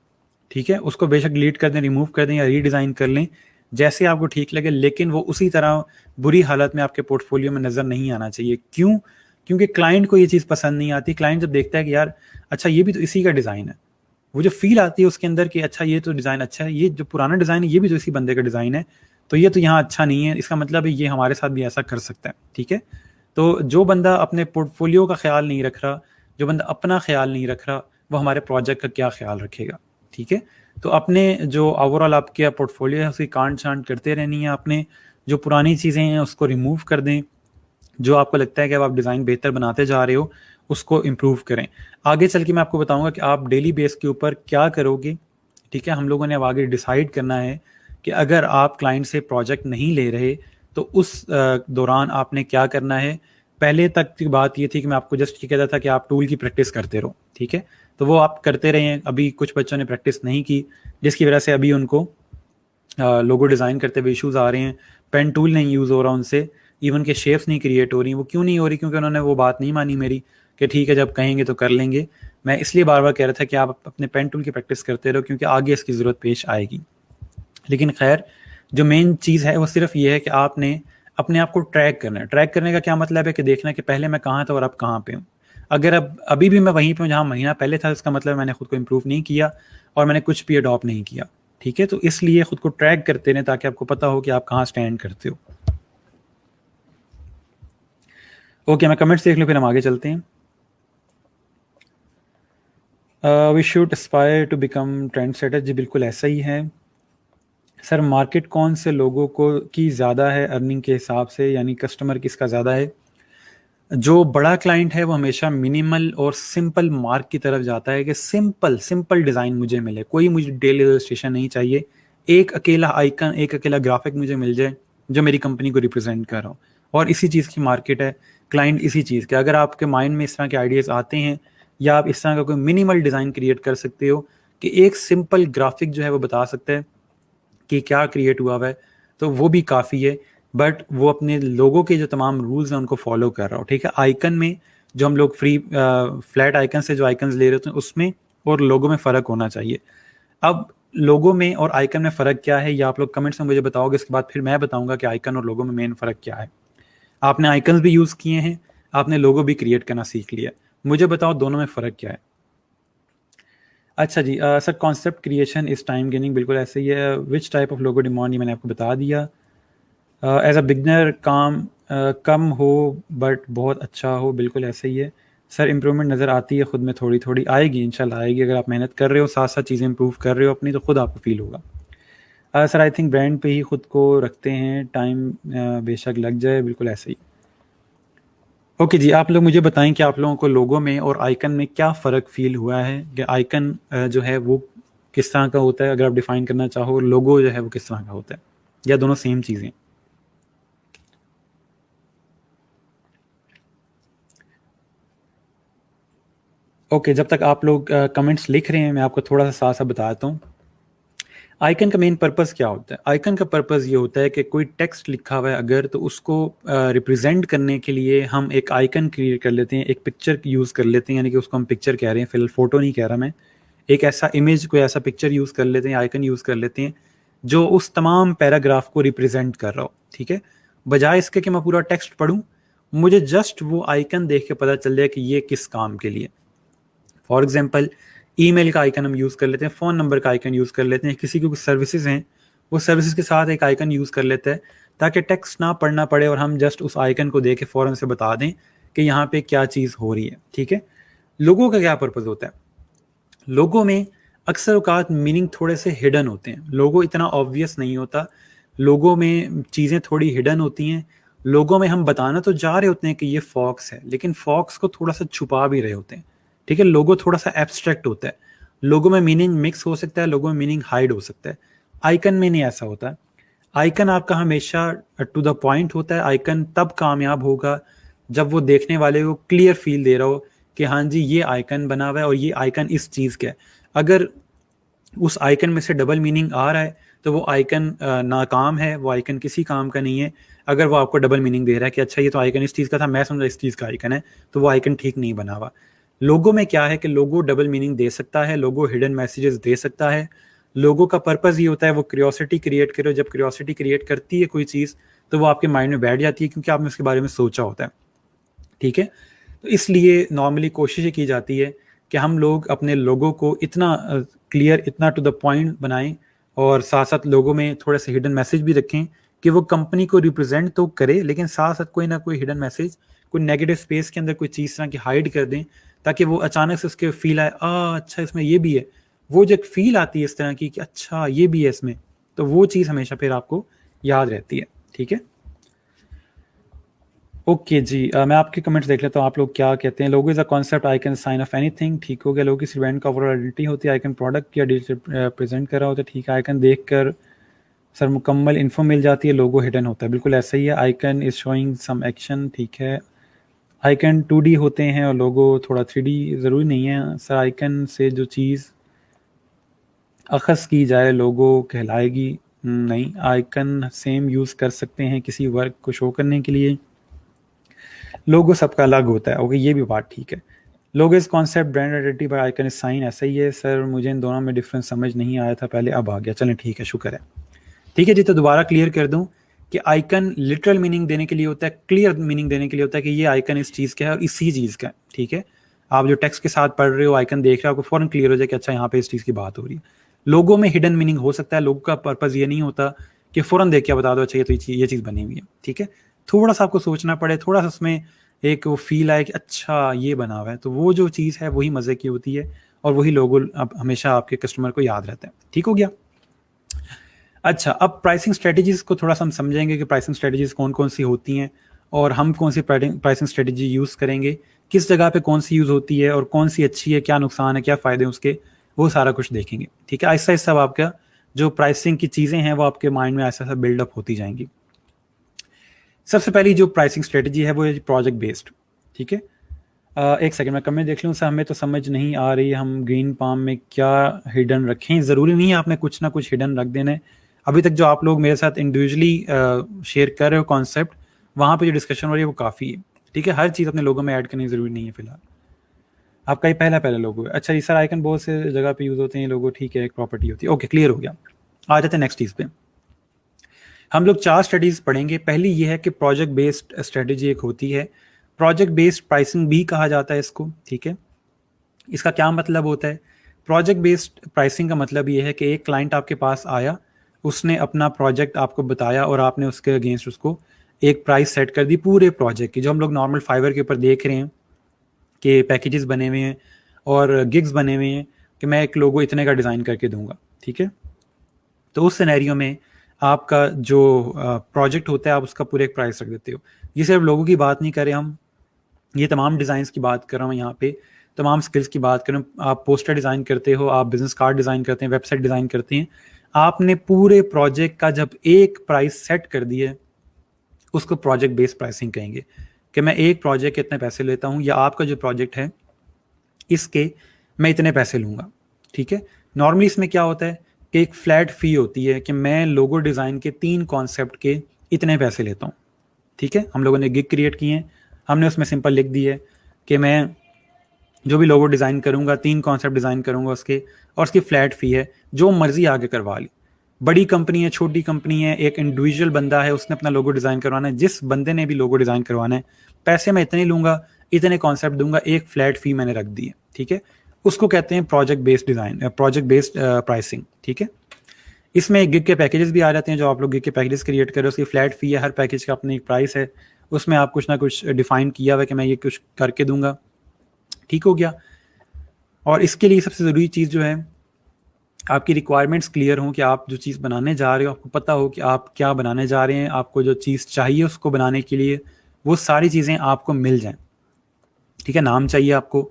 ठीक है, उसको बेशक डिलीट कर दें, रिमूव कर दें या रीडिज़ाइन कर लें, जैसे आपको ठीक लगे, लेकिन वो उसी तरह बुरी हालत में आपके पोर्टफोलियो में नज़र नहीं आना चाहिए। क्यों? क्योंकि क्लाइंट को ये चीज़ पसंद नहीं आती। क्लाइंट जब देखता है कि यार अच्छा ये भी तो इसी का डिज़ाइन है, वो जो फील आती है उसके अंदर कि अच्छा ये तो डिज़ाइन अच्छा है, ये जो पुराना डिज़ाइन है ये भी तो इसी बंदे का डिज़ाइन है, तो ये तो यहाँ अच्छा नहीं है, इसका मतलब है ये हमारे साथ भी ऐसा कर सकता है। ठीक है, तो जो बंदा अपने पोर्टफोलियो का ख्याल नहीं रख रहा, जो बंदा अपना ख्याल नहीं रख रहा, वो हमारे प्रोजेक्ट का क्या ख्याल रखेगा। ठीक है, तो अपने जो ओवरऑल आपके पोर्टफोलियो है उसकी कांट छांट करते रहनी है। आपने जो पुरानी चीज़ें हैं उसको रिमूव कर दें, जो आपको लगता है कि अब आप डिज़ाइन बेहतर बनाते जा रहे हो उसको इम्प्रूव करें। आगे चल के मैं आपको बताऊंगा कि आप डेली बेस के ऊपर क्या करोगे। ठीक है, हम लोगों ने अब आगे डिसाइड करना है कि अगर आप क्लाइंट से प्रोजेक्ट नहीं ले रहे तो उस दौरान आपने क्या करना है। पहले तक की बात ये थी कि मैं आपको जस्ट ये कहता था कि आप टूल की प्रैक्टिस करते रहो। ठीक है, तो वो आप करते रहे हैं। अभी कुछ बच्चों ने प्रैक्टिस नहीं की, जिसकी वजह से अभी उनको लोगो डिज़ाइन करते हुए इश्यूज़ आ रहे हैं। पेन टूल नहीं यूज़ हो रहा उनसे, इवन के शेप्स नहीं क्रिएट हो रही। वो क्यों नहीं हो रही? क्योंकि उन्होंने वो बात नहीं मानी मेरी कि ठीक है जब कहेंगे तो कर लेंगे। मैं इसलिए बार बार कह रहा था कि आप अपने पेन टूल की प्रैक्टिस करते रहो, क्योंकि आगे इसकी ज़रूरत पेश आएगी। लेकिन खैर, जो मेन चीज़ है वो सिर्फ ये है कि आपने अपने आप को ट्रैक करना है। ट्रैक करने का क्या मतलब है कि देखना कि पहले मैं कहाँ था और अब कहाँ पे हूँ। अगर अब अभी भी मैं वहीं पे हूँ जहाँ महीना पहले था, इसका मतलब मैंने खुद को इम्प्रूव नहीं किया और मैंने कुछ भी अडॉप्ट नहीं किया। ठीक है, तो इसलिए खुद को ट्रैक करते रहें ताकि आपको पता हो कि आप कहाँ स्टैंड करते हो। ओके, मैं कमेंट्स देख लूँ फिर हम आगे चलते हैं। We should aspire to become trend setter. जी बिल्कुल ऐसा ही है सर। मार्केट कौन से लोगों को की ज़्यादा है अर्निंग के हिसाब से, यानी कस्टमर किसका ज़्यादा है? जो बड़ा क्लाइंट है वो हमेशा मिनिमल और सिंपल मार्क की तरफ जाता है कि सिंपल डिज़ाइन मुझे मिले, कोई मुझे डेली रजिस्ट्रेशन नहीं चाहिए, एक अकेला आइकन, एक अकेला ग्राफिक मुझे मिल जाए जो मेरी कंपनी को रिप्रेजेंट कर रहा हो। और इसी चीज़ की मार्केट है, क्लाइंट इसी चीज़ के। अगर आपके माइंड में इस तरह के आइडियाज़ आते हैं या आप इस तरह का कोई मिनिमल डिज़ाइन क्रिएट कर सकते हो कि एक सिंपल ग्राफिक जो है वो बता सकता है कि क्या क्रिएट हुआ है, तो वो भी काफ़ी है। बट वो अपने लोगों के जो तमाम रूल्स हैं उनको फॉलो कर रहा हो। ठीक है, आइकन में जो हम लोग फ्री फ्लैट आइकन से जो आइकन ले रहे होते हैं उसमें और लोगो में फ़र्क होना चाहिए। अब लोगो में और आइकन में फ़र्क क्या है, ये आप लोग कमेंट्स में मुझे बताओगे, इसके बाद फिर मैं बताऊंगा कि आइकन और लोगो में मेन फ़र्क क्या है। आपने आइकन्स भी यूज़ किए हैं, आपने लोगो भी क्रिएट करना सीख लिया, मुझे बताओ दोनों में फ़र्क क्या है। अच्छा जी, सर कॉन्सेप्ट क्रिएशन इस टाइम गेनिंग, बिल्कुल ऐसे ही है। Which type of logo demand, ये मैंने आपको बता दिया। एज अ बिगनर काम कम हो बट बहुत अच्छा हो, बिल्कुल ऐसे ही है। सर इम्प्रूवमेंट नज़र आती है खुद में, थोड़ी थोड़ी आएगी, इंशाल्लाह आएगी। अगर आप मेहनत कर रहे हो, साथ साथ चीज़ें इंप्रूव कर रहे हो अपनी, तो खुद आपको फील होगा। सर आई थिंक ब्रांड पे ही खुद को रखते हैं, टाइम बेशक लग जाए, बिल्कुल ऐसे ही। ओके जी, आप लोग मुझे बताएं कि आप लोगों को लोगो में और आइकन में क्या फ़र्क फील हुआ है, कि आइकन जो है वो किस तरह का होता है, अगर आप डिफ़ाइन करना चाहो, लोगो जो है वो किस तरह का होता है, या दोनों सेम चीज़ें। ओके, जब तक आप लोग कमेंट्स लिख रहे हैं, मैं आपको थोड़ा सा साथ साथ बताता हूँ। आइकन का मेन पर्पस क्या होता है। आइकन का पर्पस ये होता है कि कोई टेक्स्ट लिखा हुआ है अगर, तो उसको रिप्रेजेंट करने के लिए हम एक आइकन क्रिएट कर लेते हैं, एक पिक्चर यूज़ कर लेते हैं, यानी कि उसको हम पिक्चर कह रहे हैं, फिलहाल फोटो नहीं कह रहा मैं। एक ऐसा इमेज, कोई ऐसा पिक्चर यूज़ कर लेते हैं, आइकन यूज़ कर लेते हैं जो उस तमाम पैराग्राफ को रिप्रेजेंट कर रहा हो, ठीक है। बजाय इसके कि मैं पूरा टेक्स्ट पढ़ूँ, मुझे जस्ट वो आइकन देख के पता चल जाए कि ये किस काम के लिए। फॉर एग्जाम्पल, ईमेल का आइकन हम यूज़ कर लेते हैं, फ़ोन नंबर का आइकन यूज़ कर लेते हैं, किसी की कुछ सर्विसेज हैं, वो सर्विसेज के साथ एक आइकन यूज़ कर लेते हैं, ताकि टेक्स्ट ना पढ़ना पड़े और हम जस्ट उस आइकन को देख के फ़ौरन से बता दें कि यहाँ पे क्या चीज़ हो रही है, ठीक है। लोगों का क्या पर्पज़ होता है, लोगों में अक्सर औकात मीनिंग थोड़े से हिडन होते हैं, लोगो इतना ऑब्वियस नहीं होता, लोगों में चीज़ें थोड़ी हिडन होती हैं। लोगों में हम बताना तो जा रहे होते हैं कि ये फॉक्स है, लेकिन फॉक्स को थोड़ा सा छुपा भी रहे होते हैं, ठीक है। लोगो थोड़ा सा एब्स्ट्रैक्ट होता है, लोगों में मीनिंग मिक्स हो सकता है, लोगों में मीनिंग हाइड हो सकता है। आइकन में नहीं ऐसा होता। आइकन आपका हमेशा टू द पॉइंट होता है। आइकन तब कामयाब होगा जब वो देखने वाले को क्लियर फील दे रहा हो कि हाँ जी, ये आइकन बना हुआ है और ये आइकन इस चीज़ का है। अगर उस आइकन में से डबल मीनिंग आ रहा है, तो वो आइकन नाकाम है, वो आइकन किसी काम का नहीं है। अगर वो आपको डबल मीनिंग दे रहा है कि अच्छा ये तो आइकन इस चीज़ का था, मैं समझा इस चीज़ का आइकन है, तो वो आइकन ठीक नहीं बना हुआ। लोगो में क्या है कि लोगो डबल मीनिंग दे सकता है, लोगो हिडन मैसेजेस दे सकता है। लोगो का पर्पज़ ये होता है वो क्यूरियोसिटी क्रिएट करे। जब क्यूरियोसिटी क्रिएट करती है कोई चीज़, तो वो आपके माइंड में बैठ जाती है, क्योंकि आपने उसके बारे में सोचा होता है, ठीक है। तो इसलिए नॉर्मली कोशिश ये की जाती है कि हम लोग अपने लोगों को इतना क्लियर, इतना टू द पॉइंट बनाएं, और साथ साथ लोगों में थोड़े से हिडन मैसेज भी रखें कि वो कंपनी को रिप्रेजेंट तो करे, लेकिन साथ साथ कोई ना कोई हिडन मैसेज, कोई नेगेटिव स्पेस के अंदर कोई चीज़ तरह की हाइड कर दें, ताकि वो अचानक से उसके फील आए, अच्छा इसमें ये भी है। वो जो एक फील आती है इस तरह की कि अच्छा ये भी है इसमें, तो वो चीज़ हमेशा फिर आपको याद रहती है, ठीक है। ओके जी, मैं आपके कमेंट्स देख लेता हूँ, आप लोग क्या कहते हैं। Logo is a concept, icon sign of anything, ठीक हो गया। लोगो किसी ब्रांड का ओवरऑल आइडेंटिटी होती है, आइकन प्रोडक्ट या डिजिटल प्रेजेंट कर रहा होता है, ठीक है। आइकन देखकर सर मुकम्मल इन्फो मिल जाती है, लोगो हिडन होता है, बिल्कुल ऐसा ही है। Icon is showing some action, ठीक है। आइकन 2D होते हैं और लोगो थोड़ा 3D, ज़रूरी नहीं है सर। आइकन से जो चीज़ अखज़ की जाए लोगो कहलाएगी, नहीं। आइकन सेम यूज़ कर सकते हैं किसी वर्क को शो करने के लिए, लोगो सबका अलग होता है, ओके, ये भी बात ठीक है। लोगो इस कॉन्सेप्ट, ब्रांड आइडेंटिटी पर आइकन इस साइन, ऐसा ही है सर। मुझे इन दोनों में डिफरेंस समझ नहीं आया था पहले, अब आ गया, चलें ठीक है, शुक्र है। ठीक है जी, तो दोबारा क्लियर कर दूं कि आइकन लिटरल मीनिंग देने के लिए होता है, क्लियर मीनिंग देने के लिए होता है कि ये आइकन इस चीज़ का है और इसी चीज़ का है, ठीक है। आप जो टेक्स्ट के साथ पढ़ रहे हो, आइकन देख रहे हो, आपको फौरन क्लियर हो जाए कि अच्छा यहाँ पे इस चीज़ की बात हो रही है। लोगों में हिडन मीनिंग हो सकता है, लोगों का पर्पज़ ये नहीं होता कि फ़ौरन देख के बता दो अच्छा ये तो ये चीज़ बनी हुई है, ठीक है। थोड़ा सा आपको सोचना पड़े, थोड़ा सा उसमें एक वो फील आए कि अच्छा ये बना हुआ है, तो वो जो चीज़ है वही मज़े की होती है, और वही लोगो अब हमेशा आपके कस्टमर को याद रहता है, ठीक हो गया। अच्छा, अब प्राइसिंग स्ट्रेटजीज़ को थोड़ा सा हम समझेंगे कि प्राइसिंग स्ट्रेटजीज़ कौन-कौन सी होती हैं, और हम कौन सी प्राइसिंग स्ट्रेटजी यूज़ करेंगे, किस जगह पे कौन सी यूज़ होती है और कौन सी अच्छी है, क्या नुकसान है, क्या फ़ायदे हैं उसके, वो सारा कुछ देखेंगे, ठीक है। आहिस्ता-आहिस्ता अब आपका जो प्राइसिंग की चीज़ें हैं वो आपके माइंड में ऐसा-ऐसा बिल्डअप होती जाएँगी। सबसे पहली जो प्राइसिंग स्ट्रेटजी है वो है प्रोजेक्ट बेस्ड, ठीक है। एक सेकंड मैं कमेंट देख लूँ सर, हमें तो समझ नहीं आ रही हम ग्रीन पाम में क्या हिडन रखें। ज़रूरी नहीं है आपने कुछ ना कुछ हिडन रख देना है। अभी तक जो आप लोग मेरे साथ इंडिविजुअली शेयर कर रहे हो कॉन्सेप्ट, वहाँ पे जो डिस्कशन हो रही है वो काफ़ी है, ठीक है। हर चीज़ अपने लोगों में ऐड करनी ज़रूरी नहीं है फ़िलहाल। आपका ये पहला लोगो है। अच्छा, ये सर आइकन बहुत से जगह पे यूज़ होते हैं लोगो, ठीक है, एक प्रॉपर्टी होती है। ओके, क्लियर हो गया। आ जाते हैं नेक्स्ट चीज़ पे। हम लोग 4 स्ट्रेटजीज पढ़ेंगे। पहली ये है कि प्रोजेक्ट बेस्ड स्ट्रेटजी एक होती है, प्रोजेक्ट बेस्ड प्राइसिंग भी कहा जाता है इसको, ठीक है। इसका क्या मतलब होता है? प्रोजेक्ट बेस्ड प्राइसिंग का मतलब ये है कि एक क्लाइंट आपके पास आया, उसने अपना प्रोजेक्ट आपको बताया और आपने उसके अगेंस्ट उसको एक प्राइस सेट कर दी पूरे प्रोजेक्ट की, जो हम लोग नॉर्मल फाइवर के ऊपर देख रहे हैं कि पैकेजेस बने हुए हैं और गिग्स बने हुए हैं कि मैं एक लोगो इतने का डिज़ाइन करके दूंगा, ठीक है। तो उस सिनेरियो में आपका जो प्रोजेक्ट होता है आप उसका पूरे एक प्राइस रख देते हो। ये सिर्फ लोगों की बात नहीं कर रहे हम, ये तमाम डिज़ाइंस की बात कर रहा हूँ यहाँ पे, तमाम स्किल्स की बात कर रहा हूँ। आप पोस्टर डिज़ाइन करते हो, आप बिजनेस कार्ड डिज़ाइन करते हैं, वेबसाइट डिज़ाइन करते हैं, आपने पूरे प्रोजेक्ट का जब एक प्राइस सेट कर दिया है, उसको प्रोजेक्ट बेस्ड प्राइसिंग कहेंगे कि मैं एक प्रोजेक्ट के इतने पैसे लेता हूँ, या आपका जो प्रोजेक्ट है इसके मैं इतने पैसे लूँगा, ठीक है। नॉर्मली इसमें क्या होता है कि एक फ्लैट फ़ी होती है कि मैं लोगो डिज़ाइन के 3 कॉन्सेप्ट के इतने पैसे लेता हूँ, ठीक है। हम लोगों ने गिग क्रिएट की हैं, हमने उसमें सिंपल लिख दी है कि मैं जो भी लोगो डिज़ाइन करूँगा 3 कॉन्सेप्ट डिज़ाइन करूँगा उसके, और उसकी फ्लैट फ़ी है, जो मर्ज़ी आगे करवा ली। बड़ी कंपनी है, छोटी कंपनी है, एक इंडिविजुअल बंदा है, उसने अपना लोगो डिज़ाइन करवाना है, जिस बंदे ने भी लोगो डिज़ाइन करवाना है, पैसे मैं इतने लूँगा, इतने कॉन्सेप्ट दूंगा, एक फ्लैट फ़ी मैंने रख दी है, ठीक है। उसको कहते हैं project based design, project based pricing, ठीक है। इसमें गिग के पैकेजेस भी आ जाते हैं, जो आप लोग गिग के पैकेजेस क्रिएट कर रहे हो, उसकी फ्लैट फ़ी है, हर पैकेज का अपनी एक प्राइस है, उसमें आप कुछ ना कुछ डिफाइन किया हुआ है कि मैं ये कुछ करके दूंगा, ठीक हो गया। और इसके लिए सबसे ज़रूरी चीज़ जो है, आपकी रिक्वायरमेंट्स क्लियर हों कि आप जो चीज़ बनाने जा रहे हो, आपको पता हो कि आप क्या बनाने जा रहे हैं, आपको जो चीज़ चाहिए उसको बनाने के लिए वो सारी चीज़ें आपको मिल जाएं, ठीक है। नाम चाहिए आपको,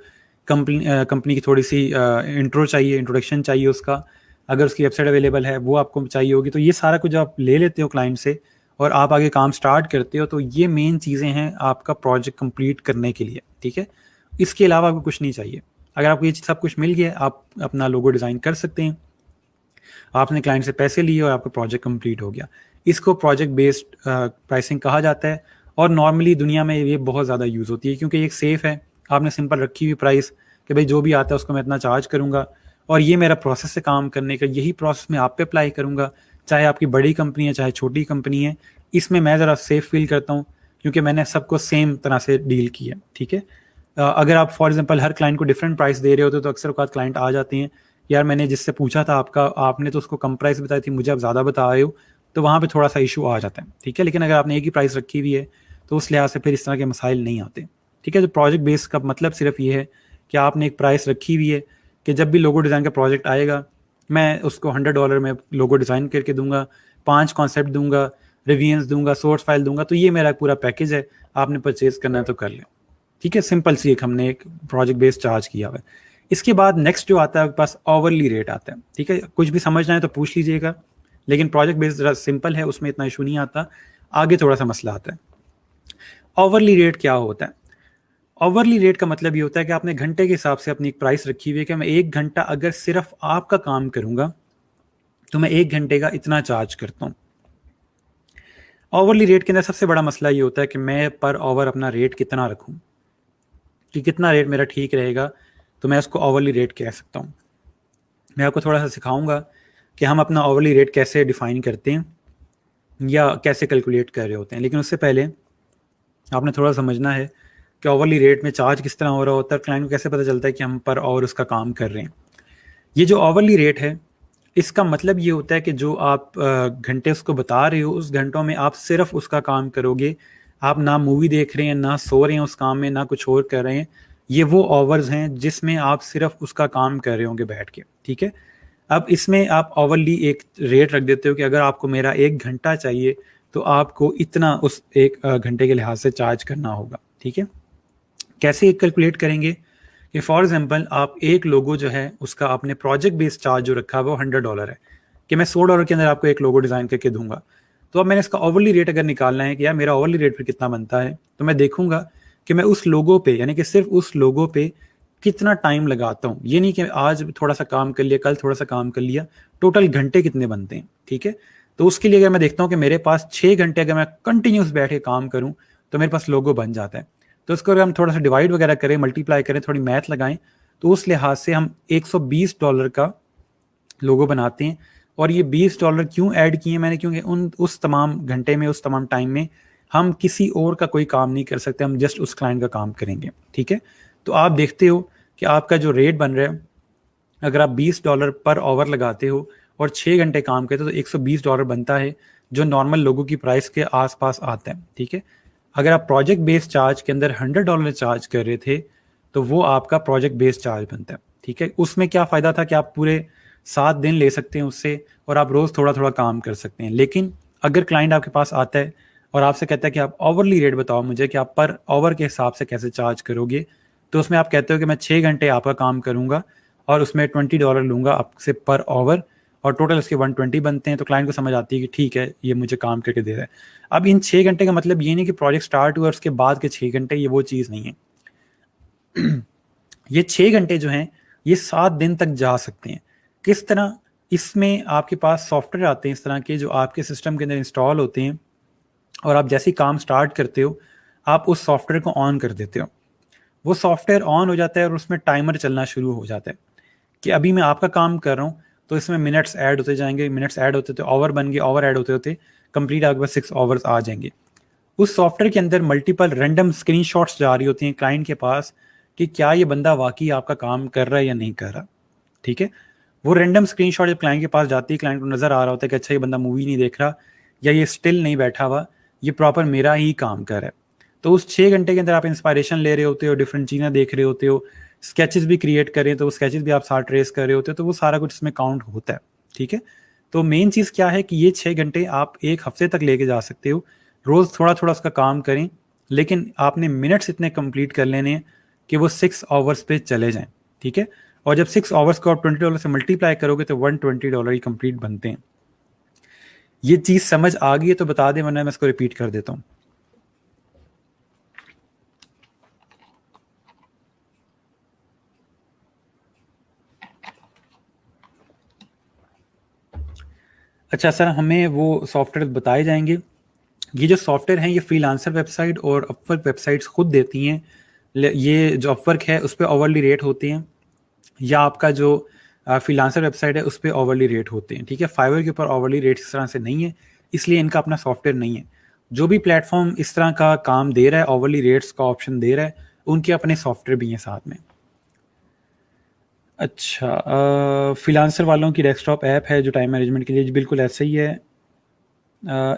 कंपनी की थोड़ी सी इंट्रो चाहिए, इंट्रोडक्शन चाहिए उसका, अगर उसकी वेबसाइट अवेलेबल है वो आपको चाहिए होगी। तो ये सारा कुछ आप ले लेते हो क्लाइंट से और आप आगे काम स्टार्ट करते हो, तो ये मेन चीज़ें हैं आपका प्रोजेक्ट कंप्लीट करने के लिए, ठीक है। इसके अलावा आपको कुछ नहीं चाहिए। अगर आपको ये सब कुछ मिल गया, आप अपना लोगो डिज़ाइन कर सकते हैं, आपने क्लाइंट से पैसे लिए और आपका प्रोजेक्ट कंप्लीट हो गया। इसको प्रोजेक्ट बेस्ड प्राइसिंग कहा जाता है, और नॉर्मली दुनिया में ये बहुत ज़्यादा यूज़ होती है क्योंकि एक सेफ़ है। आपने सिंपल रखी हुई प्राइस कि भाई जो भी आता है उसको मैं इतना चार्ज करूँगा, और ये मेरा प्रोसेस से काम करने का, यही प्रोसेस मैं आप पे अप्लाई करूँगा, चाहे आपकी बड़ी कंपनी है चाहे छोटी कंपनी है। इसमें मैं ज़रा सेफ़ फील करता हूँ क्योंकि मैंने सबको सेम तरह से डील किया, ठीक है। अगर आप फॉर एग्जांपल हर क्लाइंट को डिफरेंट प्राइस दे रहे होते तो अक्सर औकात क्लाइंट आ जाते हैं, यार मैंने जिससे पूछा था आपका, आपने तो उसको कम प्राइस बताई थी, मुझे आप ज़्यादा बता रहे हो, तो वहाँ पे थोड़ा सा इशू आ जाता है, ठीक है। लेकिन अगर आपने एक ही प्राइस रखी हुई है तो उस लिहाज से फिर इस तरह के मसाइल नहीं आते, ठीक है। तो प्रोजेक्ट बेस का मतलब सिर्फ ये है कि आपने एक प्राइस रखी हुई है कि जब भी लोगो डिज़ाइन का प्रोजेक्ट आएगा, मैं उसको $100 में लोगो डिज़ाइन करके दूंगा, 5 कॉन्सेप्ट दूंगा, रिव्यूज दूंगा, सोर्स फाइल दूंगा, तो ये मेरा पूरा पैकेज है, आपने परचेज करना है तो कर लें, ठीक है। सिंपल सी एक हमने एक प्रोजेक्ट बेस्ड चार्ज किया हुआ है। इसके बाद नेक्स्ट जो आता है आपके पास ओवरली रेट आता है, ठीक है। कुछ भी समझना है तो पूछ लीजिएगा, लेकिन प्रोजेक्ट बेस्ड ज़रा सिंपल है, उसमें इतना इशू नहीं आता, आगे थोड़ा सा मसला आता है। ओवरली रेट क्या होता है? ओवरली रेट का मतलब ये होता है कि आपने घंटे के हिसाब से अपनी एक प्राइस रखी हुई है कि मैं 1 घंटा अगर सिर्फ आपका काम करूंगा तो मैं 1 घंटे का इतना चार्ज करता हूँ। ओवरली रेट के अंदर सबसे बड़ा मसला ये होता है कि मैं पर ओवर अपना रेट कितना रखूँ, कि कितना रेट मेरा ठीक रहेगा, तो मैं उसको ओवरली रेट कह सकता हूँ। मैं आपको थोड़ा सा सिखाऊंगा कि हम अपना ओवरली रेट कैसे डिफाइन करते हैं या कैसे कैलकुलेट कर रहे होते हैं, लेकिन उससे पहले आपने थोड़ा समझना है कि ओवरली रेट में चार्ज किस तरह हो रहा होता है, क्लाइंट को कैसे पता चलता है कि हम पर आवर उसका काम कर रहे हैं। ये जो ओवरली रेट है, इसका मतलब ये होता है कि जो आप घंटे उसको बता रहे हो, उस घंटों में आप सिर्फ उसका काम करोगे, आप ना मूवी देख रहे हैं, ना सो रहे हैं उस काम में, ना कुछ और कर रहे हैं। ये वो आवर्स हैं जिसमें आप सिर्फ उसका काम कर रहे होंगे बैठ के, ठीक है। अब इसमें आप ओवरली एक रेट रख देते हो कि अगर आपको मेरा 1 घंटा चाहिए तो आपको इतना उस 1 घंटे के लिहाज से चार्ज करना होगा, ठीक है। कैसे एक कैलकुलेट करेंगे कि फॉर एग्जांपल आप एक लोगो जो है उसका आपने प्रोजेक्ट बेस्ड चार्ज जो रखा है वो $100 है, कि मैं $100 के अंदर आपको एक लोगो डिज़ाइन करके दूंगा। तो अब मैंने इसका ओवरली रेट अगर निकालना है कि यार मेरा ओवरली रेट फिर कितना बनता है, तो मैं देखूंगा कि मैं उस लोगो पे, यानी कि सिर्फ उस लोगो पे कितना टाइम लगाता हूँ। ये नहीं कि आज थोड़ा सा काम कर लिया, कल थोड़ा सा काम कर लिया, टोटल घंटे कितने बनते हैं, ठीक है। तो उसके लिए अगर मैं देखता हूँ कि मेरे पास 6 घंटे अगर मैं कंटिन्यूस बैठ के काम करूँ तो मेरे पास लोगो बन जाता है। तो उसको अगर हम थोड़ा सा डिवाइड वगैरह करें, मल्टीप्लाई करें, थोड़ी मैथ लगाएं, तो उस लिहाज से हम $120 का लोगो बनाते हैं। और ये $20 क्यों ऐड किए मैंने, क्योंकि उस तमाम घंटे में, उस तमाम टाइम में हम किसी और का कोई काम नहीं कर सकते, हम जस्ट उस क्लाइंट का काम करेंगे। ठीक है, तो आप देखते हो कि आपका जो रेट बन रहा है, अगर आप $20 पर आवर लगाते हो और 6 घंटे काम करते हो तो $120 बनता है, जो नॉर्मल लोगों की प्राइस के आसपास आता है। ठीक है, अगर आप प्रोजेक्ट बेस्ड चार्ज के अंदर $100 चार्ज कर रहे थे तो वो आपका प्रोजेक्ट बेस्ड चार्ज बनता है। ठीक है, उसमें क्या फ़ायदा था कि आप पूरे 7 दिन ले सकते हैं उससे, और आप रोज़ थोड़ा थोड़ा काम कर सकते हैं। लेकिन अगर क्लाइंट आपके पास आता है और आपसे कहता है कि आप ओवरली रेट बताओ मुझे कि आप पर आवर के हिसाब से कैसे चार्ज करोगे, तो उसमें आप कहते हो कि मैं 6 घंटे आपका काम करूंगा और उसमें $20 लूंगा आपसे पर आवर, और टोटल उसके 120 बनते हैं, तो क्लाइंट को समझ आती है कि ठीक है, ये मुझे काम करके दे रहा है। अब इन 6 घंटे का मतलब ये नहीं कि प्रोजेक्ट स्टार्ट हुआ और उसके बाद के 6 घंटे, ये वो चीज़ नहीं है। ये 6 घंटे जो हैं ये 7 दिन तक जा सकते हैं। किस तरह? इसमें आपके पास सॉफ्टवेयर आते हैं इस तरह के, जो आपके सिस्टम के अंदर इंस्टॉल होते हैं, और आप जैसे ही काम स्टार्ट करते हो आप उस सॉफ्टवेयर को ऑन कर देते हो। वो सॉफ्टवेयर ऑन हो जाता है और उसमें टाइमर चलना शुरू हो जाता है कि अभी मैं आपका काम कर रहा हूँ, तो इसमें मिनट्स ऐड होते जाएंगे, मिनट्स ऐड होते होते ओवर बन गए, ओवर ऐड होते होते कंप्लीट आपके पास 6 आवर्स आ जाएंगे। उस सॉफ्टवेयर के अंदर मल्टीपल रैंडम स्क्रीनशॉट्स जा रही होती हैं क्लाइंट के पास कि क्या ये बंदा वाकई आपका काम कर रहा है या नहीं कर रहा। ठीक है, वो रैंडम स्क्रीनशॉट जब क्लाइंट के पास जाती है, क्लाइंट को नज़र आ रहा होता है कि अच्छा ये बंदा मूवी नहीं देख रहा, या ये स्टिल नहीं बैठा हुआ, ये प्रॉपर मेरा ही काम कर रहा है। तो उस 6 घंटे के अंदर आप इंस्पायरेशन ले रहे होते हो, डिफरेंट चीज़ें देख रहे होते हो, स्केचेस भी क्रिएट करें तो वो स्केचेस भी आप साथ ट्रेस कर रहे होते हो, तो वो सारा कुछ इसमें काउंट होता है। ठीक है, तो मेन चीज़ क्या है कि ये 6 घंटे आप एक हफ्ते तक लेके जा सकते हो, रोज़ थोड़ा थोड़ा उसका काम करें, लेकिन आपने मिनट्स इतने कंप्लीट कर लेने हैं कि वो 6 आवर्स पे चले जाएं। ठीक है, और जब 6 आवर्स को आप $20 से मल्टीप्लाई करोगे तो $120 ही कंप्लीट बनते हैं। ये चीज़ समझ आ गई है तो बता दें, वरना मैं इसको रिपीट कर देता हूँ। अच्छा सर, हमें वो सॉफ्टवेयर बताए जाएंगे। ये जो सॉफ्टवेयर हैं ये फ्रीलांसर वेबसाइट और अपवर्क वेबसाइट्स खुद देती हैं। ये जो अपवर्क है उस पर ओवरली रेट होते हैं, या आपका जो फ्रीलांसर वेबसाइट है उस पर ओवरली रेट होते हैं। ठीक है, फाइवर के ऊपर ओवरली रेट इस तरह से नहीं है, इसलिए इनका अपना सॉफ्टवेयर नहीं है। जो भी प्लेटफॉर्म इस तरह का काम दे रहा है, ओवरली रेट्स का ऑप्शन दे रहा है, उनके अपने सॉफ्टवेयर भी हैं साथ में। अच्छा, फ्रीलांसर वालों की डेस्कटॉप ऐप है जो टाइम मैनेजमेंट के लिए, बिल्कुल ऐसे ही है।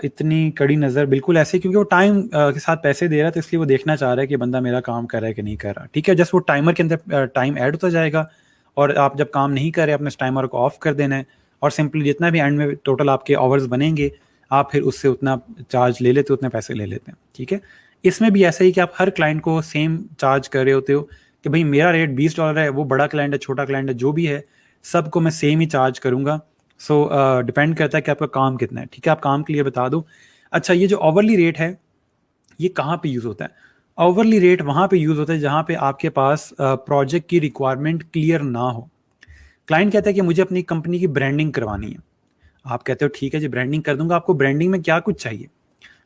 इतनी कड़ी नज़र, बिल्कुल ऐसे, क्योंकि वो टाइम के साथ पैसे दे रहा है, तो इसलिए वो देखना चाह रहा है कि बंदा मेरा काम कर रहा है कि नहीं कर रहा। ठीक है, जस्ट वो टाइमर के अंदर टाइम ऐड होता जाएगा, और आप जब काम नहीं कर रहे अपने टाइमर को ऑफ कर देना है, और सिंपली जितना भी एंड में टोटल आपके आवर्स बनेंगे आप फिर उससे उतना चार्ज ले लेते हो, उतने पैसे ले लेते हैं। ठीक है, इसमें भी ऐसा ही कि आप हर क्लाइंट को सेम चार्ज कर रहे होते हो कि भाई मेरा रेट $20 है, वो बड़ा क्लाइंट है, छोटा क्लाइंट है, जो भी है सबको मैं सेम ही चार्ज करूंगा। सो डिपेंड करता है कि आपका काम कितना है। ठीक है, आप काम के लिए बता दो। अच्छा, ये जो ओवरली रेट है ये कहाँ पे यूज़ होता है? ओवरली रेट वहाँ पे यूज़ होता है जहाँ पे आपके पास प्रोजेक्ट की रिक्वायरमेंट क्लियर ना हो। क्लाइंट कहता है कि मुझे अपनी कंपनी की ब्रांडिंग करवानी है। आप कहते हो ठीक है जी, ब्रांडिंग कर दूंगा। आपको ब्रांडिंग में क्या कुछ चाहिए?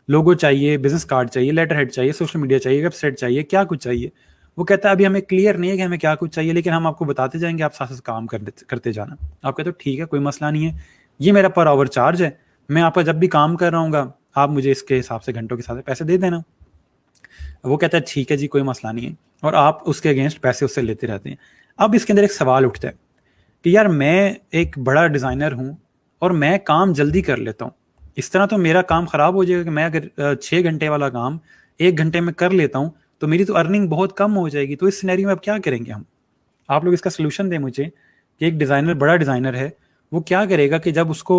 लोगो चाहिए, बिजनेस कार्ड चाहिए, लेटर हेड चाहिए, सोशल मीडिया चाहिए, वेबसाइट चाहिए, क्या कुछ चाहिए? वो कहता है अभी हमें क्लियर नहीं है कि हमें क्या कुछ चाहिए, लेकिन हम आपको बताते जाएंगे, आप साथ साथ काम करते जाना। आप कहते हो ठीक है, कोई मसला नहीं है, ये मेरा पर आवर चार्ज है, मैं आपका जब भी काम कर रहा हूँ आप मुझे इसके हिसाब से घंटों के साथ पैसे दे देना। वो कहता है ठीक है जी, कोई मसला नहीं है, और आप उसके अगेंस्ट पैसे उससे लेते रहते हैं। अब इसके अंदर एक सवाल उठता है कि यार मैं एक बड़ा डिज़ाइनर हूँ और मैं काम जल्दी कर लेता हूँ, इस तरह तो मेरा काम ख़राब हो जाएगा कि मैं अगर 6 घंटे वाला काम 1 घंटे में कर लेता हूँ तो मेरी तो अर्निंग बहुत कम हो जाएगी। तो इस सिनेरियो में अब क्या करेंगे हम? आप लोग इसका सोल्यूशन दें मुझे कि एक डिज़ाइनर, बड़ा डिज़ाइनर है, वो क्या करेगा कि जब उसको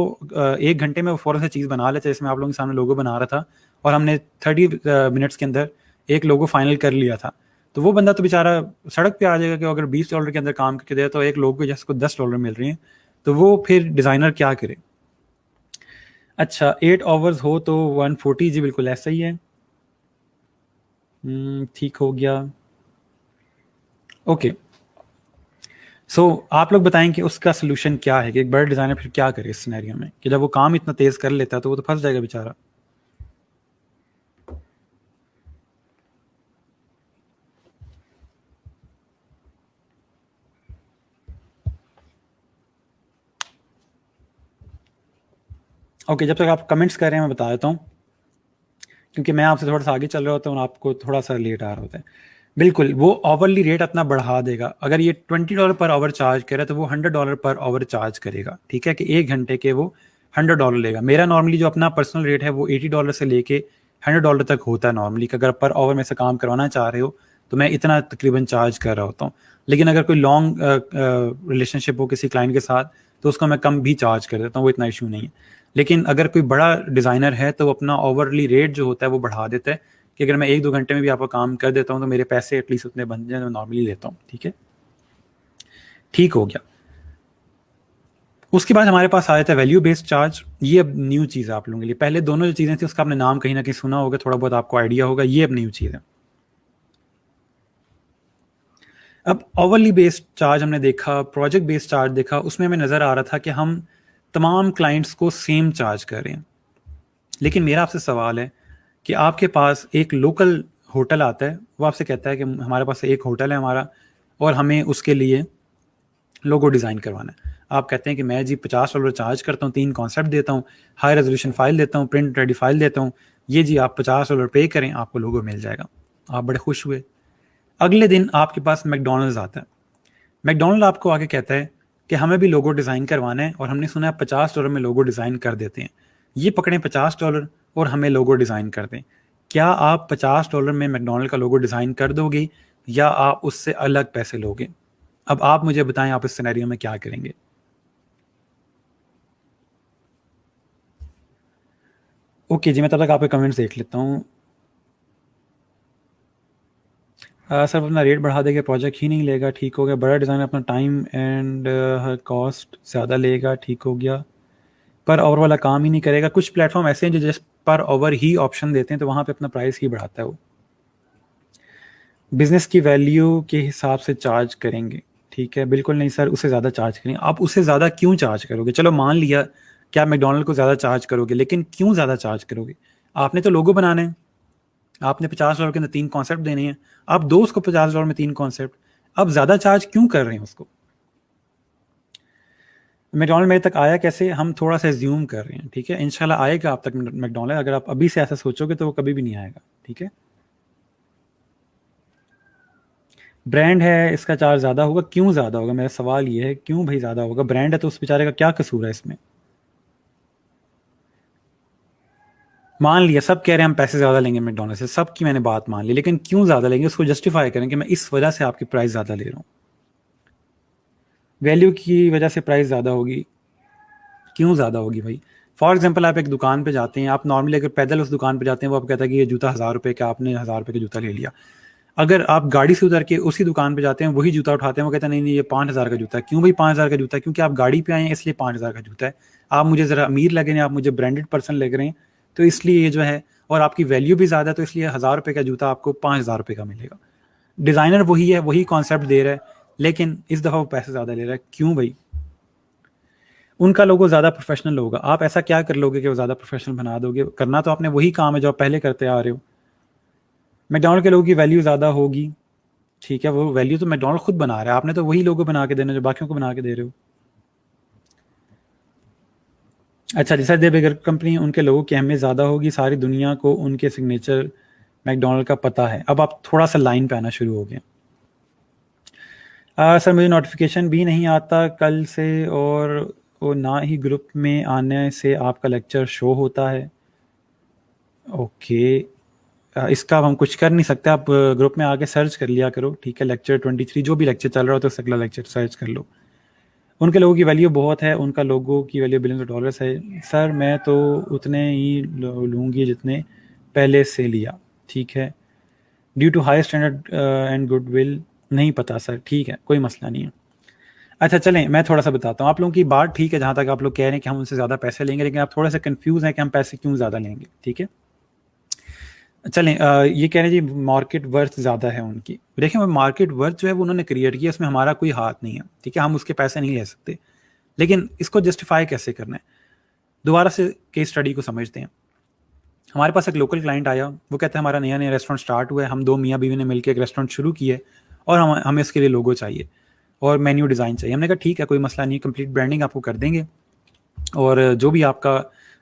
1 घंटे में वो फ़ौरन से चीज़ बना लेता है, जैसे मैं आप लोगों के सामने लोगो बना रहा था और हमने 30 मिनट्स के अंदर एक लोगो फाइनल कर लिया था, तो वो बंदा तो बेचारा सड़क पे आ जाएगा कि अगर $20 के अंदर काम करके दे तो एक लोगो को जिसको $10 मिल रही हैं, तो वो फिर डिज़ाइनर क्या करे? अच्छा, 8 आवर्स हो तो 140, जी बिल्कुल ऐसा ही है। ठीक हो गया, ओके। सो आप लोग बताएं कि उसका सोल्यूशन क्या है, कि एक बड़ा डिज़ाइनर फिर क्या करे इस सिनेरियो में, कि जब वो काम इतना तेज़ कर लेता है तो वो तो फंस जाएगा बेचारा। ओके, जब तक आप कमेंट्स कर रहे हैं मैं बता देता हूँ, क्योंकि मैं आपसे थोड़ा सा आगे चल रहा होता हूँ और आपको थोड़ा सा लेट आ रहा होता है। बिल्कुल, वो आवरली रेट अपना बढ़ा देगा। अगर ये $20 पर आवर चार्ज करे तो वो $100 पर आवर चार्ज करेगा, ठीक है, कि 1 घंटे के वो $100 लेगा। मेरा नॉर्मली जो अपना पर्सनल रेट है वो $80 से लेके $100 तक होता है नॉर्मली, कि अगर पर आवर में से काम करवाना चाह रहे हो तो मैं इतना तकरीबन चार्ज कर रहा होता हूँ। लेकिन अगर कोई लॉन्ग रिलेशनशिप हो किसी क्लाइंट के साथ तो उसको मैं कम भी चार्ज कर देता हूँ, वो इतना इशू नहीं है। लेकिन अगर कोई बड़ा डिज़ाइनर है तो वो अपना ओवरली रेट जो होता है वो बढ़ा देता है, कि अगर मैं 1-2 घंटे में भी आपका काम कर देता हूँ तो मेरे पैसे एटलीस्ट उतने बन जाए मैं नॉर्मली लेता हूँ, ठीक है। ठीक हो गया। उसके बाद हमारे पास आ जाता है वैल्यू बेस्ड चार्ज। ये अब न्यू चीज़ है आप लोगों के लिए। पहले दोनों जो चीज़ें थी उसका आपने नाम कहीं ना कहीं सुना होगा, थोड़ा बहुत आपको आइडिया होगा, ये अब न्यू चीज़ है। अब ओवरली बेस्ड चार्ज हमने देखा, प्रोजेक्ट बेस्ड चार्ज देखा, उसमें हमें नज़र आ रहा था कि हम तमाम क्लाइंट्स को सेम चार्ज कर रहे हैं। लेकिन मेरा आपसे सवाल है कि आपके पास एक लोकल होटल आता है, वो आपसे कहता है कि हमारे पास एक होटल है हमारा और हमें उसके लिए लोगो डिज़ाइन करवाना है। आप कहते हैं कि मैं जी $50 चार्ज करता हूँ, 3 कॉन्सेप्ट देता हूँ, हाई रेजोल्यूशन फाइल देता हूँ, प्रिंट रेडी फाइल देता हूँ, ये जी आप $50 पे करें, आपको लोगो मिल जाएगा। आप बड़े खुश हुए। अगले दिन आपके पास मैकडोनल्ड्स आता है। मैकडोनल्ड आपको आके कहता है कि हमें भी लोगो डिज़ाइन करवाना है और हमने सुना है $50 में लोगो डिज़ाइन कर देते हैं, ये पकड़ें $50 और हमें लोगो डिज़ाइन कर दें। क्या आप $50 में मैकडोनल्ड का लोगो डिज़ाइन कर दोगे या आप उससे अलग पैसे लोगे? अब आप मुझे बताएं, आप इस सिनेरियो में क्या करेंगे? ओके जी, मैं तब तक आपके कमेंट्स देख लेता हूँ। सर अपना रेट बढ़ा देगा, प्रोजेक्ट ही नहीं लेगा, ठीक हो गया। बड़ा डिज़ाइन अपना टाइम एंड कॉस्ट ज़्यादा लेगा, ठीक हो गया। पर आवर वाला काम ही नहीं करेगा। कुछ प्लेटफॉर्म ऐसे हैं जो जिस पर आवर ही ऑप्शन देते हैं तो वहाँ पे अपना प्राइस ही बढ़ाता है वो। बिजनेस की वैल्यू के हिसाब से चार्ज करेंगे, ठीक है। बिल्कुल नहीं सर, उससे ज़्यादा चार्ज करेंगे। आप उससे ज़्यादा क्यों चार्ज करोगे? चलो मान लिया कि आप मैकडोनल्ड को ज़्यादा चार्ज करोगे, लेकिन क्यों ज़्यादा चार्ज करोगे? आपने तो लोगो बनाना है, आपने $50 के अंदर 3 कॉन्सेप्ट देने हैं, आप दो उसको $50 में 3 कॉन्सेप्ट, अब ज़्यादा चार्ज क्यों कर रहे हैं उसको? मैकडोनल्ड मेरे तक आया कैसे? हम थोड़ा सा ज्यूम कर रहे हैं, ठीक है। इंशाल्लाह आएगा आप तक मैकडोनल्ड। अगर आप अभी से ऐसा सोचोगे तो वो कभी भी नहीं आएगा, ठीक है। ब्रांड है, इसका चार्ज ज़्यादा होगा। क्यों ज़्यादा होगा? मेरा सवाल ये है, क्यों भाई ज़्यादा होगा? ब्रांड है तो उस बेचारे का क्या कसूर है इसमें? मान लिया सब कह रहे हैं हम पैसे ज़्यादा लेंगे मैकडोनल्ड से, सबकी मैंने बात मान ली, लेकिन क्यों ज़्यादा लेंगे उसको जस्टिफाई करें कि मैं इस वजह से आपकी प्राइस ज़्यादा ले रहा हूँ। वैल्यू की वजह से प्राइस ज़्यादा होगी। क्यों ज़्यादा होगी भाई? फॉर एग्जाम्पल आप एक दुकान पे जाते हैं, आप नॉर्मली अगर पैदल उस दुकान पे जाते हैं, वो आप कहता है कि ये जूता ₹1000 का, आपने ₹1000 का जूता ले लिया। अगर आप गाड़ी से उतर के उसी दुकान पे जाते हैं, वही जूता उठाते हैं, वो कहते हैं नहीं नहीं ये 5000 का जूता है। क्यों भाई 5000 का जूता है? क्योंकि आप गाड़ी पे आए हैं इसलिए 5000 का जूता है। आप मुझे ज़रा अमीर लग रहे हैं, आप मुझे ब्रांडेड पर्सन लग रहे हैं, तो इसलिए ये जो है, और आपकी वैल्यू भी ज़्यादा है तो इसलिए ₹1000 का जूता आपको ₹5000 का मिलेगा। डिज़ाइनर वही है, वही कॉन्सेप्ट दे रहा है, लेकिन इस दफ़ा वो पैसे ज़्यादा ले रहा है। क्यों भाई? उनका लोगो ज़्यादा प्रोफेशनल होगा। आप ऐसा क्या कर लोगे कि वो ज़्यादा प्रोफेशनल बना दोगे? करना तो आपने वही काम है जो आप पहले करते आ रहे हो। मैकडॉनल्ड के लोगों की वैल्यू ज़्यादा होगी, ठीक है। वो वैल्यू तो मैकडॉनल्ड खुद बना रहा है, आपने तो वही लोगो बना के देना जो बाकियों को बना के दे रहे हो। अच्छा, जैसा दे बिगर कंपनी, उनके लोगों की अहमियत ज़्यादा होगी, सारी दुनिया को उनके सिग्नेचर मैकडॉनल्ड का पता है। अब आप थोड़ा सा लाइन पे आना शुरू हो गए। सर मुझे नोटिफिकेशन भी नहीं आता कल से, और वो ना ही ग्रुप में आने से आपका लेक्चर शो होता है। ओके, इसका अब हम कुछ कर नहीं सकते। आप ग्रुप में आके सर्च कर लिया करो, ठीक है। लेक्चर 23 जो भी लेक्चर चल रहा हो तो अगला लेक्चर सर्च कर लो। उनके लोगों की वैल्यू बहुत है, उनका लोगों की वैल्यू बिलियंस ऑफ डॉलर्स है। सर मैं तो उतने ही लूँगी जितने पहले से लिया, ठीक है। Due to high standard and goodwill, नहीं पता सर, ठीक है, कोई मसला नहीं है। अच्छा चलें, मैं थोड़ा सा बताता हूँ। आप लोगों की बात ठीक है जहाँ तक आप लोग कह रहे हैं कि हम उनसे ज़्यादा पैसे लेंगे, लेकिन आप थोड़ा सा कंफ्यूज हैं कि हम पैसे क्यों ज़्यादा लेंगे, ठीक है। चलें, ये कह रहे हैं जी मार्केट वर्थ ज़्यादा है उनकी। देखिए, वो मार्केट वर्थ जो है वो उन्होंने क्रिएट किया, उसमें हमारा कोई हाथ नहीं है, ठीक है। हम उसके पैसे नहीं ले सकते, लेकिन इसको जस्टिफाई कैसे करना है? दोबारा से केस स्टडी को समझते हैं। हमारे पास एक लोकल क्लाइंट आया, वो कहता है हमारा नया नया रेस्टोरेंट स्टार्ट हुआ है, हम दो मियाँ बीवी ने मिलकर एक रेस्टोरेंट शुरू किया है और हमें इसके लिए लोगो चाहिए और मेन्यू डिज़ाइन चाहिए। हमने कहा ठीक है, कोई मसला नहीं, कंप्लीट ब्रांडिंग आपको कर देंगे और जो भी आपका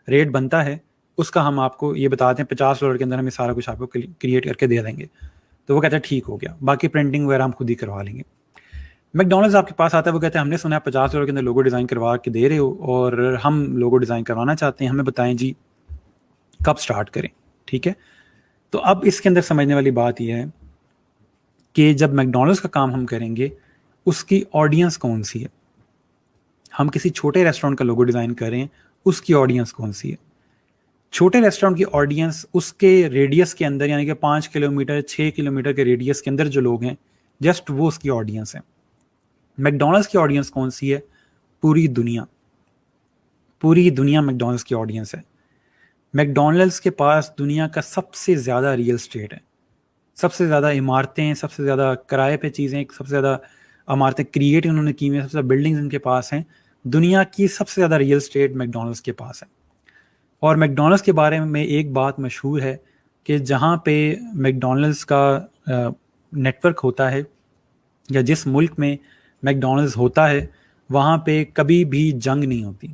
रेट बनता है उसका हम आपको ये बताते हैं, $50 के अंदर हम सारा कुछ आपको क्रिएट करके दे देंगे। तो वो कहता है ठीक हो गया, बाकी प्रिंटिंग वगैरह हम खुद ही करवा लेंगे। मैकडोनल्ड्स आपके पास आता है, वो कहते हैं हमने सुना है $50 के अंदर लोगो डिज़ाइन करवा के दे रहे हो और हम लोगो डिज़ाइन करवाना चाहते हैं, हमें बताएं जी कब स्टार्ट करें। ठीक है, तो अब इसके अंदर समझने वाली बात यह है कि जब मैकडोनल्ड्स का काम हम करेंगे उसकी ऑडियंस कौन सी है। हम किसी छोटे रेस्टोरेंट का लोगो डिज़ाइन करें, उसकी ऑडियंस कौन सी है। छोटे रेस्टोरेंट की ऑडियंस उसके रेडियस के अंदर, यानी कि 5 किलोमीटर 6 किलोमीटर के रेडियस के अंदर जो लोग हैं, जस्ट वो उसकी ऑडियंस है। मैकडोनल्ड्स की ऑडियंस कौन सी है? पूरी दुनिया, पूरी दुनिया मैकडोनल्ड्स की ऑडियंस है। मैकडोनल्ड्स के पास दुनिया का सबसे ज़्यादा रियल एस्टेट है, सबसे ज़्यादा इमारतें, सबसे ज़्यादा किराए पे चीज़ें, सबसे ज़्यादा इमारतें क्रिएट उन्होंने की हुई हैं, सबसे ज़्यादा बिल्डिंग्स इनके पास हैं। दुनिया की सबसे ज़्यादा रियल एस्टेट मैकडोनल्ड्स के पास है। और मैकडोनल्ड्स के बारे में एक बात मशहूर है कि जहाँ पे मैकडोनल्ड्स का नेटवर्क होता है या जिस मुल्क में मैकडोनल्ड्स होता है वहाँ पे कभी भी जंग नहीं होती।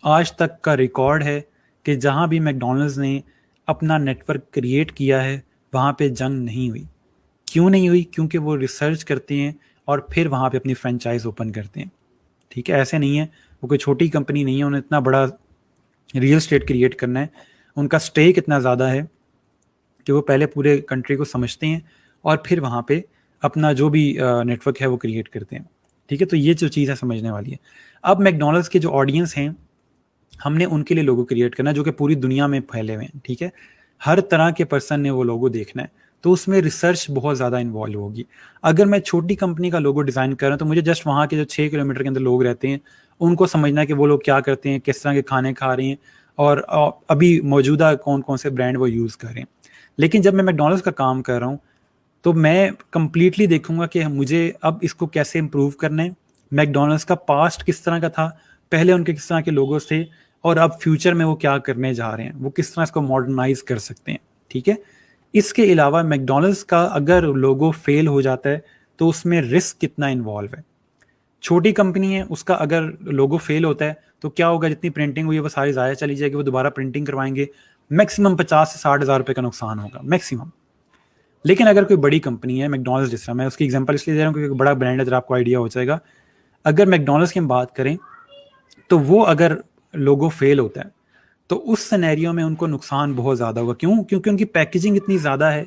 आज तक का रिकॉर्ड है कि जहाँ भी मैकडोनल्ड्स ने अपना नेटवर्क क्रिएट किया है वहाँ पे जंग नहीं हुई। क्यों नहीं हुई? क्योंकि वो रिसर्च करते हैं और फिर वहाँ पे अपनी फ्रेंचाइज ओपन करते हैं। ठीक है, ऐसे नहीं है, वो कोई छोटी कंपनी नहीं है, उन्हें इतना बड़ा रियल एस्टेट क्रिएट करना है, उनका स्टेक इतना ज़्यादा है कि वो पहले पूरे कंट्री को समझते हैं और फिर वहाँ पे अपना जो भी नेटवर्क है वो क्रिएट करते हैं। ठीक है, तो ये जो चीज़ है समझने वाली है। अब मैकडोनल्ड्स के जो ऑडियंस हैं हमने उनके लिए लोगो क्रिएट करना है जो कि पूरी दुनिया में फैले हुए हैं। ठीक है, हर तरह के पर्सन ने वो लोगो देखना है, तो उसमें रिसर्च बहुत ज़्यादा इन्वॉल्व होगी। अगर मैं छोटी कंपनी का लोगो डिज़ाइन कर रहा हूँ तो मुझे जस्ट वहाँ के जो 6 किलोमीटर के अंदर लोग रहते हैं उनको समझना है कि वो लोग क्या करते हैं, किस तरह के खाने खा रहे हैं और अभी मौजूदा कौन कौन से ब्रांड वो यूज़ कर रहे हैं। लेकिन जब मैं मैकडोनल्ड्स का काम कर रहा हूँ तो मैं कंप्लीटली देखूंगा कि मुझे अब इसको कैसे इम्प्रूव करना है, मैकडोनल्ड्स का पास्ट किस तरह का था, पहले उनके किस तरह के लोगोस थे और अब फ्यूचर में वो क्या करने जा रहे हैं, वो किस तरह इसको मॉडर्नाइज कर सकते हैं। ठीक है, इसके अलावा मैकडोनल्ड्स का अगर लोगो फेल हो जाता है तो उसमें रिस्क कितना इन्वॉल्व है। छोटी कंपनी है, उसका अगर लोगो फेल होता है तो क्या होगा, जितनी प्रिंटिंग हुई है वो सारी ज़ाया चली जाएगी, वो दोबारा प्रिंटिंग करवाएंगे, मैक्सिमम 50 से 60 हज़ार रुपये का नुकसान होगा मैक्सिमम। लेकिन अगर कोई बड़ी कंपनी है, मैकडोनल्ड्स जिस तरह, मैं उसकी एग्जांपल इसलिए दे रहा हूँ क्योंकि बड़ा ब्रांड है, जरा आपको आइडिया हो जाएगा। अगर मैकडोनल्ड्स की हम बात करें तो वो अगर लोगो फेल होता है तो उस सिनेरियो में उनको नुकसान बहुत ज़्यादा होगा। क्यों? क्योंकि उनकी पैकेजिंग इतनी ज़्यादा है,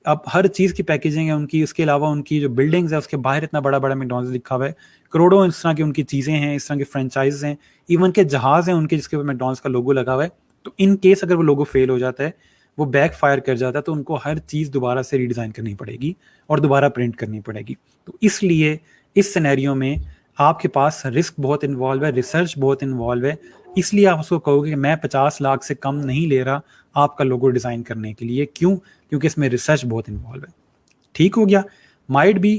अब हर चीज़ की पैकेजिंग है उनकी, उसके अलावा उनकी जो बिल्डिंग्स है उसके बाहर इतना बड़ा बड़ा मैकडोनल्ड्स लिखा हुआ है, करोड़ों इस तरह की उनकी चीज़ें हैं, इस तरह की फ्रेंचाइज हैं, इवन के जहाज़ हैं उनके जिसके ऊपर मैकडोनल्ड्स का लोगो लगा हुआ है। तो इन केस अगर वो लोगो फेल हो जाता है, वो बैक फायर कर जाता है, तो उनको हर चीज़ दोबारा से रीडिज़ाइन करनी पड़ेगी और दोबारा प्रिंट करनी पड़ेगी। तो इसलिए इस सिनेरियो में आपके पास रिस्क बहुत इन्वॉल्व है, रिसर्च बहुत इन्वॉल्व है, इसलिए आप उसको कहोगे कि मैं 50 लाख से कम नहीं ले रहा आपका लोगो डिज़ाइन करने के लिए। क्यों? क्योंकि इसमें रिसर्च बहुत इन्वॉल्व है। ठीक हो गया, माइट भी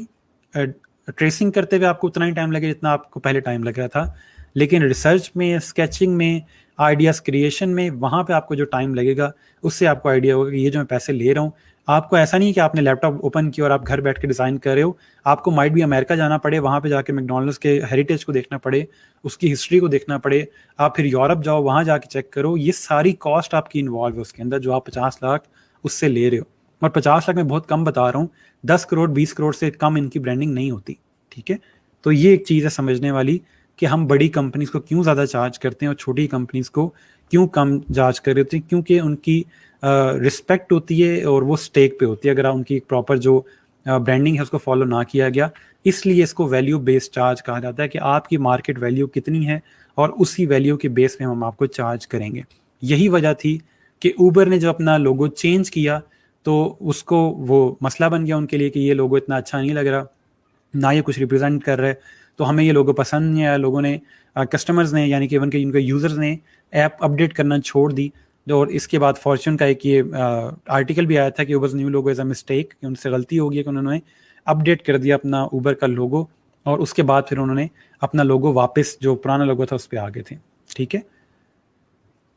ट्रेसिंग करते हुए आपको उतना ही टाइम लगे जितना आपको पहले टाइम लग रहा था, लेकिन रिसर्च में, स्केचिंग में, आइडियाज़ क्रिएशन में, वहाँ पे आपको जो टाइम लगेगा उससे आपको आइडिया होगा कि ये जो मैं पैसे ले रहा हूँ, आपको ऐसा नहीं कि आपने लैपटॉप ओपन किया और आप घर बैठ के डिज़ाइन कर रहे हो, आपको माइट भी अमेरिका जाना पड़े, वहाँ पे जाके मैकडोनल्ड्स के हेरिटेज को देखना पड़े, उसकी हिस्ट्री को देखना पड़े, आप फिर यूरोप जाओ वहाँ जाके चेक करो, ये सारी कॉस्ट आपकी इन्वॉल्व है उसके अंदर, जो आप 50 लाख उससे ले रहे हो। और 50 लाख मैं बहुत कम बता रहा हूँ, 10 करोड़ 20 करोड़ से कम इनकी ब्रांडिंग नहीं होती। ठीक है, तो ये एक चीज़ है समझने वाली कि हम बड़ी कंपनीज को क्यों ज़्यादा चार्ज करते हैं और छोटी कंपनीज को क्यों कम चार्ज कर रहे होते हैं, क्योंकि उनकी रिस्पेक्ट होती है और वो स्टेक पे होती है। अगर उनकी प्रॉपर जो ब्रांडिंग है उसको फॉलो ना किया गया, इसलिए इसको वैल्यू बेस्ड चार्ज कहा जाता है कि आपकी मार्केट वैल्यू कितनी है और उसी वैल्यू के बेस पे हम आपको चार्ज करेंगे। यही वजह थी कि ऊबर ने जब अपना लोगो चेंज किया तो उसको वो मसला बन गया उनके लिए कि ये लोगो इतना अच्छा नहीं लग रहा, ना ये कुछ रिप्रेजेंट कर रहा है, तो हमें ये लोगो पसंद नहीं आया। लोगों ने, कस्टमर्स ने, यानी कि उनके इनके यूज़र्स ने ऐप अपडेट करना छोड़ दी। और इसके बाद फॉर्च्यून का एक ये आर्टिकल भी आया था कि Uber's new logo as a mistake, कि उनसे गलती हो गई कि उन्होंने अपडेट कर दिया अपना ऊबर का लोगो और उसके बाद फिर उन्होंने अपना लोगो वापस जो पुराना लोगो था उस पर आ गए थे। ठीक है,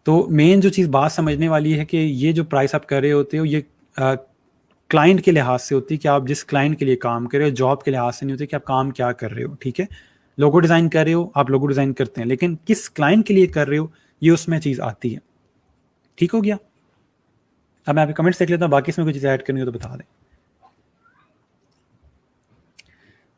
तो मेन जो चीज़ बात समझने वाली है कि ये जो प्राइस आप कर रहे होते हो ये क्लाइंट के लिहाज से होती है कि आप जिस क्लाइंट के लिए काम कर रहे हो, जॉब के लिहाज से नहीं होती कि आप काम क्या कर रहे हो। ठीक है, लोगो डिज़ाइन कर रहे हो, आप लोगो डिज़ाइन करते हैं, लेकिन किस क्लाइंट के लिए कर रहे हो ये उसमें चीज़ आती है। ठीक हो गया? अब मैं आपके कमेंट्स देख लेता हूँ, बाकी इसमें कोई चीज़ ऐड करनी हो तो बता दें।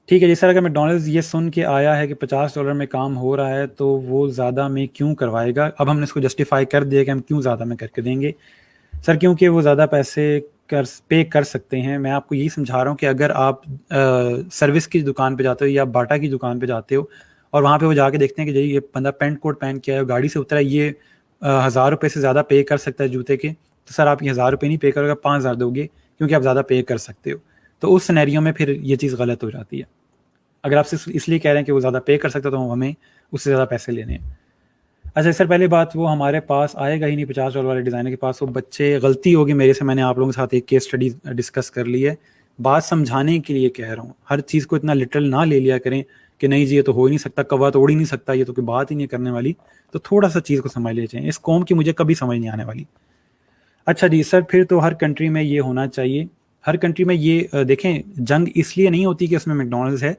ठीक है जी सर, अगर मैकडॉनल्ड्स ये सुन के आया है कि $50 में काम हो रहा है तो वो ज़्यादा में क्यों करवाएगा? अब हमने इसको जस्टिफाई कर दिया कि हम क्यों ज़्यादा में करके देंगे। सर क्योंकि वो ज़्यादा पैसे पे कर सकते हैं। मैं आपको यही समझा रहा हूँ कि अगर आप सर्विस की दुकान पे जाते हो या बाटा की दुकान पे जाते हो और वहाँ पे वो जाके देखते हैं कि जी ये बंदा पैंट कोट पहन के आया, गाड़ी से उतरा है, ये 1000 रुपये से ज़्यादा पे कर सकता है जूते के, तो सर आप ये 1000 रुपये नहीं पे करोगे, 5000 दोगे क्योंकि आप ज़्यादा पे कर सकते हो। तो उस सिनेरियो में फिर ये चीज़ गलत हो जाती है। अगर आप सिर्फ इसलिए कह रहे हैं कि वो ज़्यादा पे कर सकता है तो हमें उससे ज़्यादा पैसे लेने हैं। अच्छा सर, पहली बात वो हमारे पास आएगा ही नहीं $50 वाले डिज़ाइनर के पास। वो बच्चे, गलती होगी मेरे से, मैंने आप लोगों के साथ एक केस स्टडी डिस्कस कर ली है। बात समझाने के लिए कह रहा हूँ, हर चीज़ को इतना लिटरल ना ले लिया करें कि नहीं जी ये तो हो ही नहीं सकता, कौवा तोड़ ही नहीं सकता, ये तो कोई बात ही नहीं करने वाली। तो थोड़ा सा चीज़ को समझ ले चाहिए। इस कौम की मुझे कभी समझ नहीं आने वाली। अच्छा जी सर, फिर तो हर कंट्री में ये होना चाहिए। हर कंट्री में ये देखें, जंग इसलिए नहीं होती कि उसमें मैकडॉनल्ड्स है।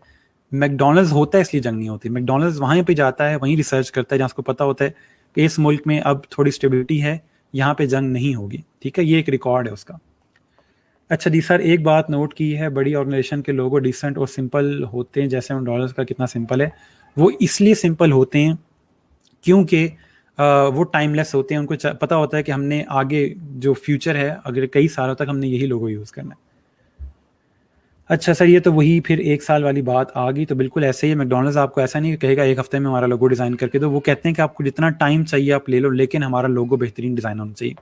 मैकडॉनल्ड्स होता है इसलिए जंग नहीं होती। मैकडॉनल्ड्स वहाँ पे जाता है, वहीं रिसर्च करता है जहाँ उसको पता होता है कि इस मुल्क में अब थोड़ी स्टेबिलिटी है, यहाँ पे जंग नहीं होगी। ठीक है, ये एक रिकॉर्ड है उसका। अच्छा जी सर, एक बात नोट की है, बड़ी ऑर्गेनाइजेशन के लोगो डिसेंट और सिंपल होते हैं, जैसे मैकडॉनल्ड्स का कितना सिंपल है। वो इसलिए सिंपल होते हैं क्योंकि वो टाइमलेस होते हैं। उनको पता होता है कि हमने आगे जो फ्यूचर है, अगर कई सालों तक हमने यही लोगो यूज़ करना है। अच्छा सर, ये तो वही फिर 1 साल वाली बात आ गई। तो बिल्कुल ऐसे ही मैकडॉनल्ड्स आपको ऐसा नहीं कहेगा 1 हफ्ते में हमारा लोगो डिज़ाइन करके दो। वो कहते हैं कि आपको जितना टाइम चाहिए आप ले लो, लेकिन हमारा लोगो बेहतरीन डिज़ाइन होना चाहिए।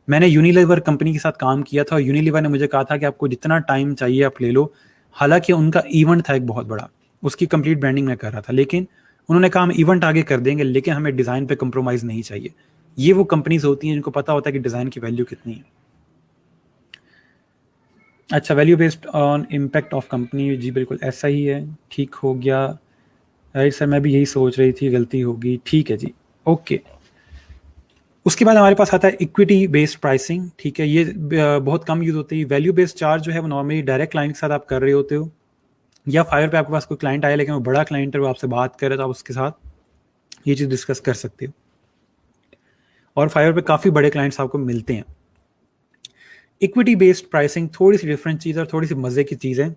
मैंने यूनिलीवर कंपनी के साथ काम किया था और यूनिलीवर ने मुझे कहा था कि आपको जितना टाइम चाहिए आप ले लो। हालांकि उनका इवेंट था एक बहुत बड़ा, उसकी कंप्लीट ब्रांडिंग मैं कर रहा था, लेकिन उन्होंने कहा हम इवेंट आगे कर देंगे लेकिन हमें डिज़ाइन पे कंप्रोमाइज़ नहीं चाहिए। ये वो कंपनीज होती हैं जिनको पता होता है कि डिज़ाइन की वैल्यू कितनी है। अच्छा, value based on impact of company, जी बिल्कुल ऐसा ही है। ठीक हो गया। राइट सर, मैं भी यही सोच रही थी, गलती होगी। ठीक है जी, ओके। उसके बाद हमारे पास आता है इक्विटी बेस्ड प्राइसिंग। ठीक है, ये बहुत कम यूज़ होती है। वैल्यू बेस्ड चार्ज जो है वो नॉर्मली डायरेक्ट क्लाइंट के साथ आप कर रहे होते हो, या फाइवर पे आपके पास कोई क्लाइंट आया लेकिन वो बड़ा क्लाइंट है, वो आपसे बात करे तो आप उसके साथ ये चीज़ डिस्कस कर सकते हो। और फाइवर पे काफ़ी बड़े क्लाइंट्स आपको मिलते हैं। इक्विटी बेस्ड प्राइसिंग थोड़ी सी डिफरेंट चीज़ और थोड़ी सी मज़े की चीज़ है।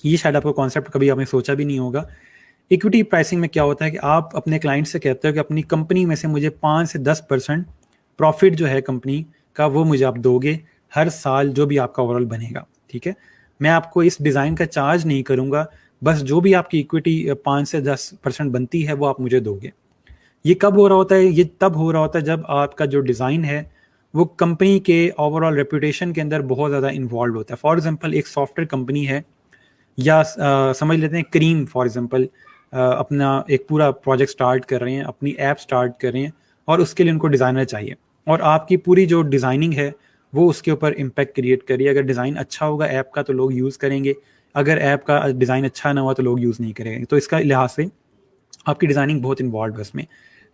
ये शायद आपको कॉन्सेप्ट कभी आपने सोचा भी नहीं होगा। इक्विटी प्राइसिंग में क्या होता है कि आप अपने क्लाइंट से कहते हो कि अपनी कंपनी में से मुझे 5 से 10% प्रॉफिट जो है कंपनी का वो मुझे आप दोगे हर साल, जो भी आपका ओवरऑल बनेगा। ठीक है, मैं आपको इस डिज़ाइन का चार्ज नहीं करूँगा, बस जो भी आपकी इक्विटी 5 से 10% बनती है वो आप मुझे दोगे। ये कब हो रहा होता है? ये तब हो रहा होता है जब आपका जो डिज़ाइन है वो कंपनी के ओवरऑल रेपुटेशन के अंदर बहुत ज़्यादा इन्वॉल्व होता है। फॉर एग्जांपल, एक सॉफ्टवेयर कंपनी है, या समझ लेते हैं क्रीम फॉर एग्जांपल, अपना एक पूरा प्रोजेक्ट स्टार्ट कर रहे हैं, अपनी ऐप स्टार्ट कर रहे हैं और उसके लिए उनको डिज़ाइनर चाहिए, और आपकी पूरी जो डिज़ाइनिंग है वो उसके ऊपर इम्पैक्ट क्रिएट करिए। अगर डिज़ाइन अच्छा होगा ऐप का तो लोग यूज़ करेंगे, अगर ऐप का डिज़ाइन अच्छा ना हुआ तो लोग यूज़ नहीं करेंगे। तो इसका लिहाज से आपकी डिज़ाइनिंग बहुत इन्वॉल्व है उसमें।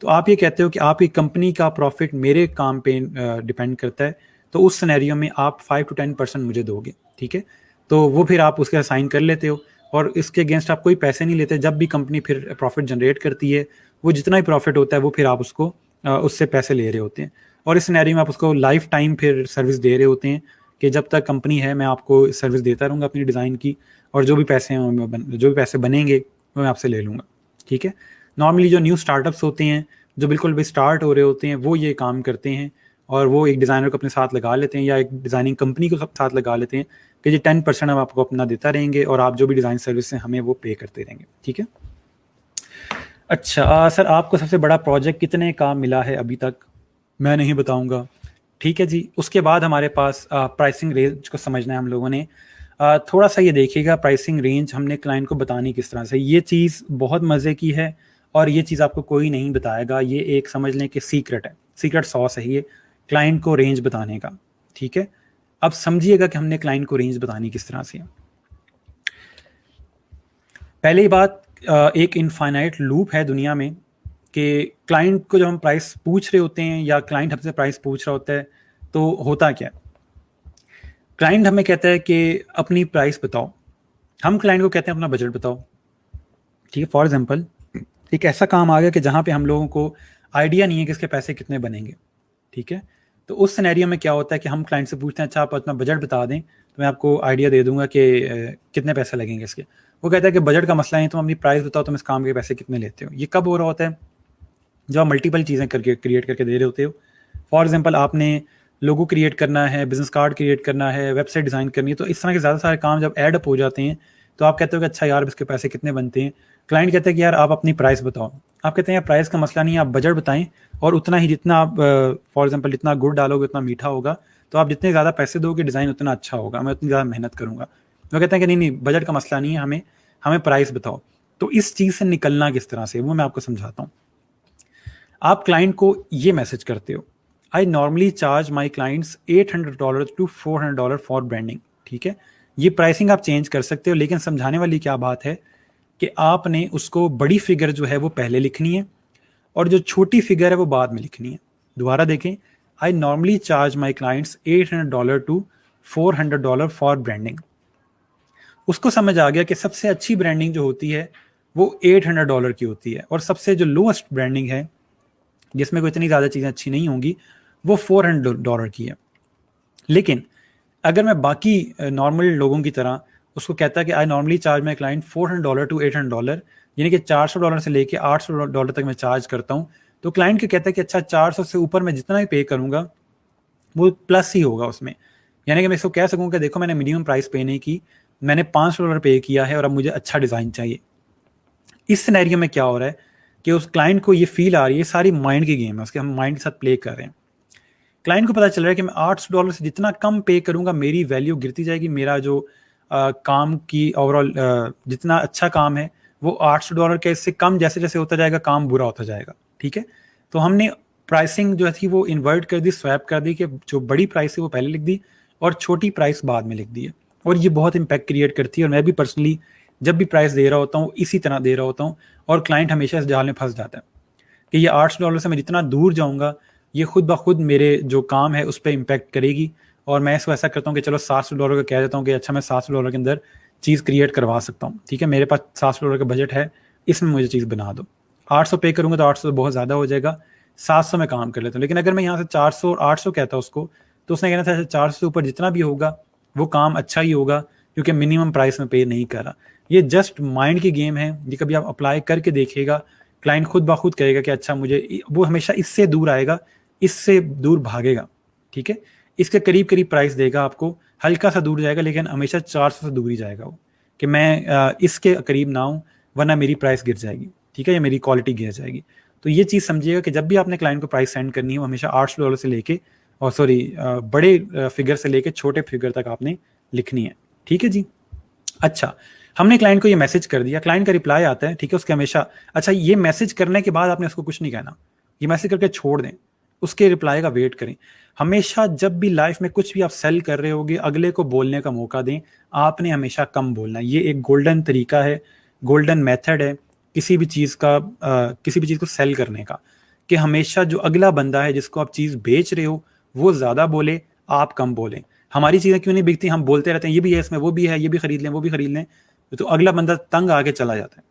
तो आप ये कहते हो कि आपकी कंपनी का प्रॉफिट मेरे काम पे डिपेंड करता है, तो उस सिनेरियो में आप 5 to 10% मुझे दोगे। ठीक है, तो वो फिर आप उसके साइन कर लेते हो और इसके अगेंस्ट आप कोई पैसे नहीं लेते। जब भी कंपनी फिर प्रॉफिट जनरेट करती है, वो जितना ही प्रॉफिट होता है वो फिर आप उसको उससे पैसे ले रहे होते हैं, और इस सिनेरियो में आप उसको लाइफ टाइम फिर सर्विस दे रहे होते हैं कि जब तक कंपनी है मैं आपको सर्विस देता रहूँगा अपनी डिज़ाइन की, और जो भी पैसे हैं जो भी पैसे बनेंगे वो मैं आपसे ले लूँगा। ठीक है, नॉर्मली जो न्यू स्टार्टअप्स होते हैं, जो बिल्कुल भी स्टार्ट हो रहे होते हैं, वो ये काम करते हैं और वो एक डिज़ाइनर को अपने साथ लगा लेते हैं या एक डिज़ाइनिंग कंपनी को साथ लगा लेते हैं कि जी 10% हम आपको अपना देता रहेंगे और आप जो भी डिज़ाइन सर्विस हैं हमें वो पे करते रहेंगे। ठीक है। अच्छा सर, आपको सबसे बड़ा प्रोजेक्ट कितने का मिला है अभी तक? मैं नहीं बताऊंगा। ठीक है जी। उसके बाद हमारे पास प्राइसिंग रेंज को समझना है हम लोगों ने। थोड़ा सा ये देखिएगा, प्राइसिंग रेंज हमने क्लाइंट को बतानी किस तरह से। ये चीज़ बहुत मज़े की है और ये चीज़ आपको कोई नहीं बताएगा। ये एक समझ लें कि सीक्रेट है, सीक्रेट सॉस है ये क्लाइंट को रेंज बताने का। ठीक है, अब समझिएगा कि हमने क्लाइंट को रेंज बतानी किस तरह से है। पहली बात, एक इनफाइनाइट लूप है दुनिया में कि क्लाइंट को जब हम प्राइस पूछ रहे होते हैं या क्लाइंट हमसे प्राइस पूछ रहा होता है तो होता क्या है, क्लाइंट हमें कहता है कि अपनी प्राइस बताओ, हम क्लाइंट को कहते हैं अपना बजट बताओ। ठीक है, फॉर एग्जांपल एक ऐसा काम आ गया कि जहाँ पे हम लोगों को आइडिया नहीं है कि इसके पैसे कितने बनेंगे। ठीक है। तो उस सिनेरियो में क्या होता है कि हम क्लाइंट से पूछते हैं अच्छा आप अपना बजट बता दें तो मैं आपको आइडिया दे दूंगा कि कितने पैसे लगेंगे इसके। वो कहता है कि बजट का मसला नहीं, तुम अपनी प्राइस बताओ, तुम इस काम के पैसे कितने लेते हो। ये कब हो रहा होता है? जब आप मल्टीपल चीज़ें करके क्रिएट करके दे रहे होते हो। फॉर एग्जांपल आपने लोगो क्रिएट करना है, बिजनेस कार्ड क्रिएट करना है, वेबसाइट डिज़ाइन करनी है, तो इस तरह के ज़्यादा सारे काम जब ऐड अप हो जाते हैं तो आप कहते हो कि अच्छा यार इसके पैसे कितने बनते हैं। क्लाइंट कहता है कि यार आप अपनी प्राइस बताओ। आप कहते हैं यार प्राइस का मसला नहीं है, आप बजट बताएं और उतना ही जितना आप फॉर एग्जांपल जितना गुड़ डालोगे उतना मीठा होगा, तो आप जितने ज़्यादा पैसे दोगे डिज़ाइन उतना अच्छा होगा, मैं उतनी ज़्यादा मेहनत करूँगा। वो कहते हैं कि नहीं नहीं बजट का मसला नहीं है, हमें हमें प्राइस बताओ। तो इस चीज़ से निकलना किस तरह से वो मैं आपको समझाता हूँ। आप क्लाइंट को ये मैसेज करते हो, I normally charge my clients $800 to $400 for branding. ठीक है, ये प्राइसिंग आप चेंज कर सकते हो, लेकिन समझाने वाली क्या बात है कि आपने उसको बड़ी फिगर जो है वो पहले लिखनी है और जो छोटी फिगर है वो बाद में लिखनी है। दोबारा देखें, I normally charge my clients $800 to $400 for branding. उसको समझ आ गया कि सबसे अच्छी ब्रांडिंग जो होती है वो $800 की होती है और सबसे जो लोएस्ट ब्रांडिंग है जिसमें कोई इतनी ज़्यादा चीज़ें अच्छी नहीं होंगी वो $400 की है। लेकिन अगर मैं बाकी नॉर्मल लोगों की तरह उसको कहता है कि I normally charge my client $400 to $800, यानी कि $400 से लेके $800 तक मैं चार्ज करता हूँ, तो क्लाइंट को कहता है कि अच्छा 400 से ऊपर मैं जितना भी पे करूँगा वो प्लस ही होगा उसमें। यानी कि मैं इसको कह सकूँ कि देखो मैंने मिनिमम प्राइस पे नहीं की, मैंने $500 पे किया है और अब मुझे अच्छा डिज़ाइन चाहिए। इस सिनेरियो में क्या हो रहा है कि उस क्लाइंट को ये फील आ रही है, सारी माइंड की गेम है, उसके हम माइंड के साथ प्ले कर रहे हैं। क्लाइंट को पता चल रहा है कि मैं $800 से जितना कम पे करूंगा मेरी वैल्यू गिरती जाएगी, मेरा जो काम की ओवरऑल जितना अच्छा काम है वो $800 के इससे कम जैसे जैसे होता जाएगा काम बुरा होता जाएगा। ठीक है, तो हमने प्राइसिंग जो थी वो इन्वर्ट कर दी, स्वैप कर दी कि जो बड़ी प्राइस है वो पहले लिख दी और छोटी प्राइस बाद में लिख दी है। और ये बहुत इम्पैक्ट क्रिएट करती है और मैं भी पर्सनली जब भी प्राइस दे रहा होता हूँ इसी तरह दे रहा होता हूँ और क्लाइंट हमेशा इस जाल में फंस जाता है कि ये $800 से मैं जितना दूर जाऊँगा ये खुद ब खुद मेरे जो काम है उस पर इम्पैक्ट करेगी। और मैं इसको ऐसा करता हूँ कि चलो $700 का कह देता हूँ कि अच्छा मैं $700 के अंदर चीज़ क्रिएट करवा सकता हूँ। ठीक है, मेरे पास $700 का बजट है, इसमें मुझे चीज़ बना दो। 800 पे करूँगा तो 800 बहुत ज़्यादा हो जाएगा, 700 में काम कर लेता हूँ। लेकिन अगर मैं यहाँ से 400 और 800 कहता उसको तो उसने कहना था 400 से ऊपर जितना भी होगा वो काम अच्छा ही होगा क्योंकि मिनिमम प्राइस में पे नहीं कर रहा। ये जस्ट माइंड की गेम है, ये कभी आप अप्लाई करके देखिएगा, क्लाइंट खुद ब खुद कहेगा कि अच्छा मुझे, वो हमेशा इससे दूर आएगा, इससे दूर भागेगा। ठीक है, इसके करीब करीब प्राइस देगा आपको, हल्का सा दूर जाएगा लेकिन हमेशा 400 से दूर ही जाएगा वो, कि मैं इसके करीब ना हूँ वरना मेरी प्राइस गिर जाएगी। ठीक है, या मेरी क्वालिटी गिर जाएगी। तो ये चीज़ समझिएगा कि जब भी आपने क्लाइंट को प्राइस सेंड करनी है वो हमेशा $800 से लेके और सॉरी बड़े फिगर से लेके छोटे फिगर तक आपने लिखनी है। ठीक है जी। अच्छा, हमने क्लाइंट को ये मैसेज कर दिया, क्लाइंट का रिप्लाई आता है। ठीक है, उसके हमेशा अच्छा ये मैसेज करने के बाद आपने उसको कुछ नहीं कहना, ये मैसेज करके छोड़ दें, उसके रिप्लाई का वेट करें। हमेशा जब भी लाइफ में कुछ भी आप सेल कर रहे होगे अगले को बोलने का मौका दें, आपने हमेशा कम बोलना है। ये एक गोल्डन तरीका है, गोल्डन मेथड है किसी भी चीज़ का किसी भी चीज़ को सेल करने का, कि हमेशा जो अगला बंदा है जिसको आप चीज़ बेच रहे हो वो ज़्यादा बोले, आप कम बोलें। हमारी चीज़ें क्यों नहीं बिकती, हम बोलते रहते हैं ये भी है इसमें, वो भी है, ये भी खरीद लें, वो भी खरीद लें, तो अगला बंदा तंग आके चला जाता है।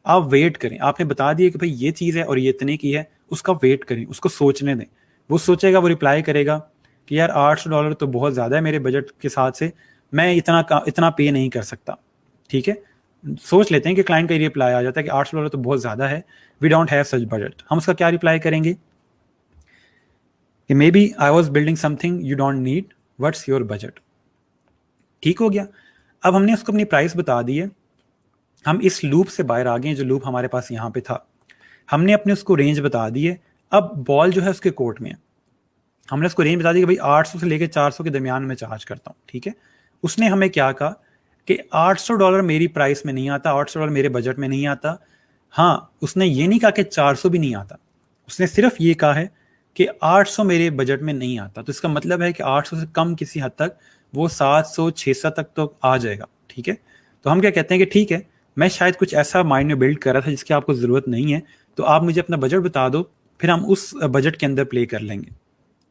आप वेट करें, आपने बता दिया कि भाई ये चीज़ है और ये इतने की है, उसका वेट करें, उसको सोचने दें। वो सोचेगा, वो रिप्लाई करेगा कि यार $800 तो बहुत ज़्यादा है मेरे बजट के साथ से, मैं इतना पे नहीं कर सकता। ठीक है, सोच लेते हैं कि क्लाइंट का ये रिप्लाई आ जाता है कि $800 तो बहुत ज़्यादा है, we don't have such budget. हम उसका क्या रिप्लाई करेंगे कि may be I was building something you don't need, what's your budget. ठीक हो गया। अब हमने उसको अपनी प्राइस बता दी है, हम इस लूप से बाहर आ गए, जो लूप हमारे पास यहाँ पे था। हमने अपने उसको रेंज बता दी है, अब बॉल जो है उसके कोर्ट में है। हमने उसको रेंज बता दी कि भाई 800 से लेकर 400 के दरमियान में चार्ज करता हूँ। ठीक है, उसने हमें क्या कहा कि $800 मेरी प्राइस में नहीं आता, $800 मेरे बजट में नहीं आता। हाँ, उसने ये नहीं कहा कि 400 भी नहीं आता, उसने सिर्फ ये कहा है कि 800 मेरे बजट में नहीं आता। तो इसका मतलब है कि 800 से कम किसी हद तक वो 700 600 तक तो आ जाएगा। ठीक है, तो हम क्या कहते हैं कि ठीक है, मैं शायद कुछ ऐसा माइंड में बिल्ड कर रहा था जिसकी आपको ज़रूरत नहीं है, तो आप मुझे अपना बजट बता दो, फिर हम उस बजट के अंदर प्ले कर लेंगे।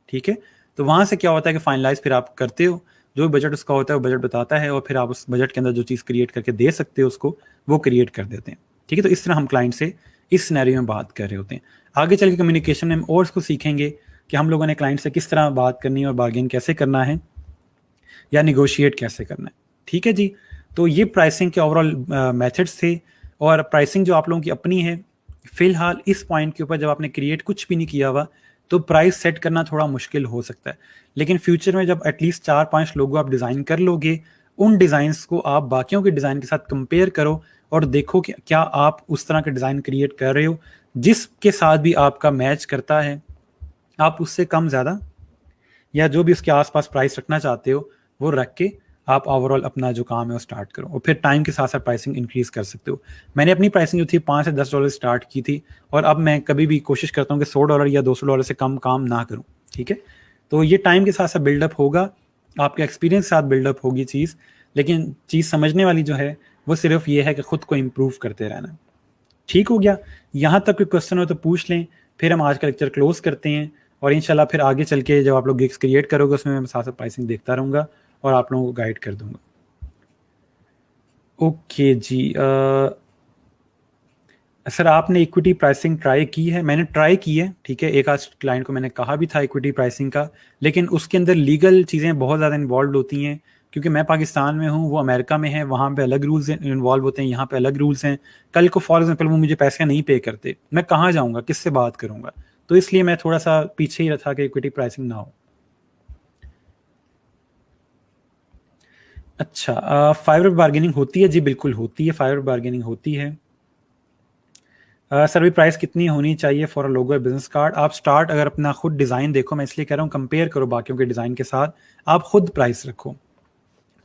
ठीक है, तो वहाँ से क्या होता है कि फाइनलाइज फिर आप करते हो, जो बजट उसका होता है वो बजट बताता है और फिर आप उस बजट के अंदर जो चीज़ क्रिएट करके दे सकते हो उसको वो क्रिएट कर देते हैं। ठीक है, तो इस तरह हम क्लाइंट से इस सिनेरियो में बात कर रहे होते हैं। आगे चल के कम्युनिकेशन में हम और इसको सीखेंगे कि हम लोगों ने क्लाइंट से किस तरह बात करनी है और बार्गेन कैसे करना है या निगोशिएट कैसे करना है। ठीक है जी, तो ये प्राइसिंग के ओवरऑल मेथड्स थे। और प्राइसिंग जो आप लोगों की अपनी है, फिलहाल इस पॉइंट के ऊपर जब आपने क्रिएट कुछ भी नहीं किया हुआ तो प्राइस सेट करना थोड़ा मुश्किल हो सकता है। लेकिन फ्यूचर में जब एटलीस्ट 4-5 लोगों आप डिज़ाइन कर लोगे, उन डिज़ाइंस को आप बाकियों के डिज़ाइन के साथ कंपेयर करो और देखो कि क्या आप उस तरह का डिज़ाइन क्रिएट कर रहे हो जिसके साथ भी आपका मैच करता है। आप उससे कम ज़्यादा या जो भी उसके आसपास प्राइस रखना चाहते हो वो रख के आप ओवरऑल अपना जो काम है वो स्टार्ट करो, और फिर टाइम के साथ साथ प्राइसिंग इंक्रीज कर सकते हो। मैंने अपनी प्राइसिंग जो थी $5 से $10 स्टार्ट की थी, और अब मैं कभी भी कोशिश करता हूँ कि $100 या $200 से कम काम ना करूँ। ठीक है, तो ये टाइम के साथ साथ बिल्डअप होगा, आपके एक्सपीरियंस के साथ बिल्डअप होगी चीज़। लेकिन चीज़ समझने वाली जो है वो सिर्फ ये है कि खुद को इम्प्रूव करते रहना। ठीक हो गया, यहाँ तक कोई क्वेश्चन हो तो पूछ लें, फिर हम आज का लेक्चर क्लोज करते हैं। और इंशाल्लाह फिर आगे चल के जब आप लोग गिग्स क्रिएट करोगे उसमें मैं साथ साथ प्राइसिंग देखता रहूँगा और आप लोगों को गाइड कर दूंगा। ओके जी, सर आपने इक्विटी प्राइसिंग ट्राई की है? मैंने ट्राई की है, ठीक है, एक आज क्लाइंट को मैंने कहा भी था इक्विटी प्राइसिंग का, लेकिन उसके अंदर लीगल चीज़ें बहुत ज़्यादा इन्वॉल्व होती हैं। क्योंकि मैं पाकिस्तान में हूँ, वो अमेरिका में है, वहाँ पे अलग रूल्स इन्वॉल्व होते हैं, यहाँ पे अलग रूल्स हैं। कल को फॉर एग्जाम्पल वो मुझे पैसे नहीं पे करते, मैं कहाँ जाऊँगा, किससे बात करूँगा? तो इसलिए मैं थोड़ा सा पीछे ही रहा कि इक्विटी प्राइसिंग ना हो। अच्छा, फाइबर बार्गेनिंग होती है? जी बिल्कुल होती है, फाइबर बार्गेनिंग होती है। सर भी प्राइस कितनी होनी चाहिए for a logo business card? आप स्टार्ट अगर अपना खुद डिज़ाइन देखो, मैं इसलिए कह रहा हूँ कंपेयर करो बाकियों के डिज़ाइन के साथ, आप खुद प्राइस रखो।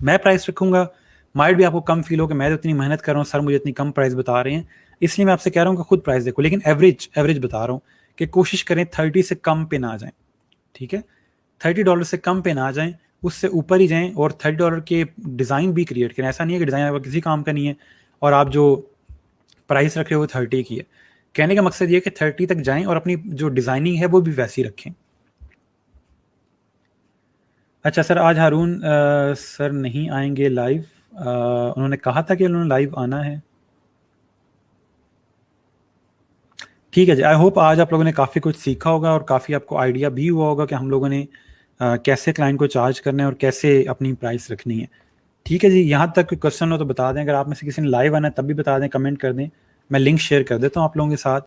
मैं प्राइस रखूंगा, माइट भी आपको कम फील हो कि मैं तो इतनी मेहनत कर रहा हूँ, सर मुझे इतनी कम प्राइस बता रहे हैं, इसलिए मैं आपसे कह रहा हूँ कि खुद प्राइस देखो। लेकिन एवरेज एवरेज बता रहा हूँ कि कोशिश करें 30 से कम पे ना जाएं। ठीक है, $30 से कम पे ना जाएं, उससे ऊपर ही जाएं, और $30 के डिज़ाइन भी क्रिएट करें। ऐसा नहीं है कि डिज़ाइन आपका किसी काम का नहीं है और आप जो प्राइस रख रहे हो वो 30 की है। कहने का मकसद ये कि 30 तक जाएं और अपनी जो डिज़ाइनिंग है वो भी वैसी रखें। अच्छा सर, आज हारून सर नहीं आएंगे लाइव, उन्होंने कहा था कि उन्होंने लाइव आना है। ठीक है जी, आई होप आज आप लोगों ने काफ़ी कुछ सीखा होगा और काफ़ी आपको आइडिया भी हुआ होगा कि हम लोगों ने कैसे क्लाइंट को चार्ज करना है और कैसे अपनी प्राइस रखनी है। ठीक है जी, यहाँ तक कोई क्वेश्चन हो तो बता दें, अगर आप में से किसी ने लाइव आना है तब भी बता दें, कमेंट कर दें, मैं लिंक शेयर कर देता हूँ आप लोगों के साथ।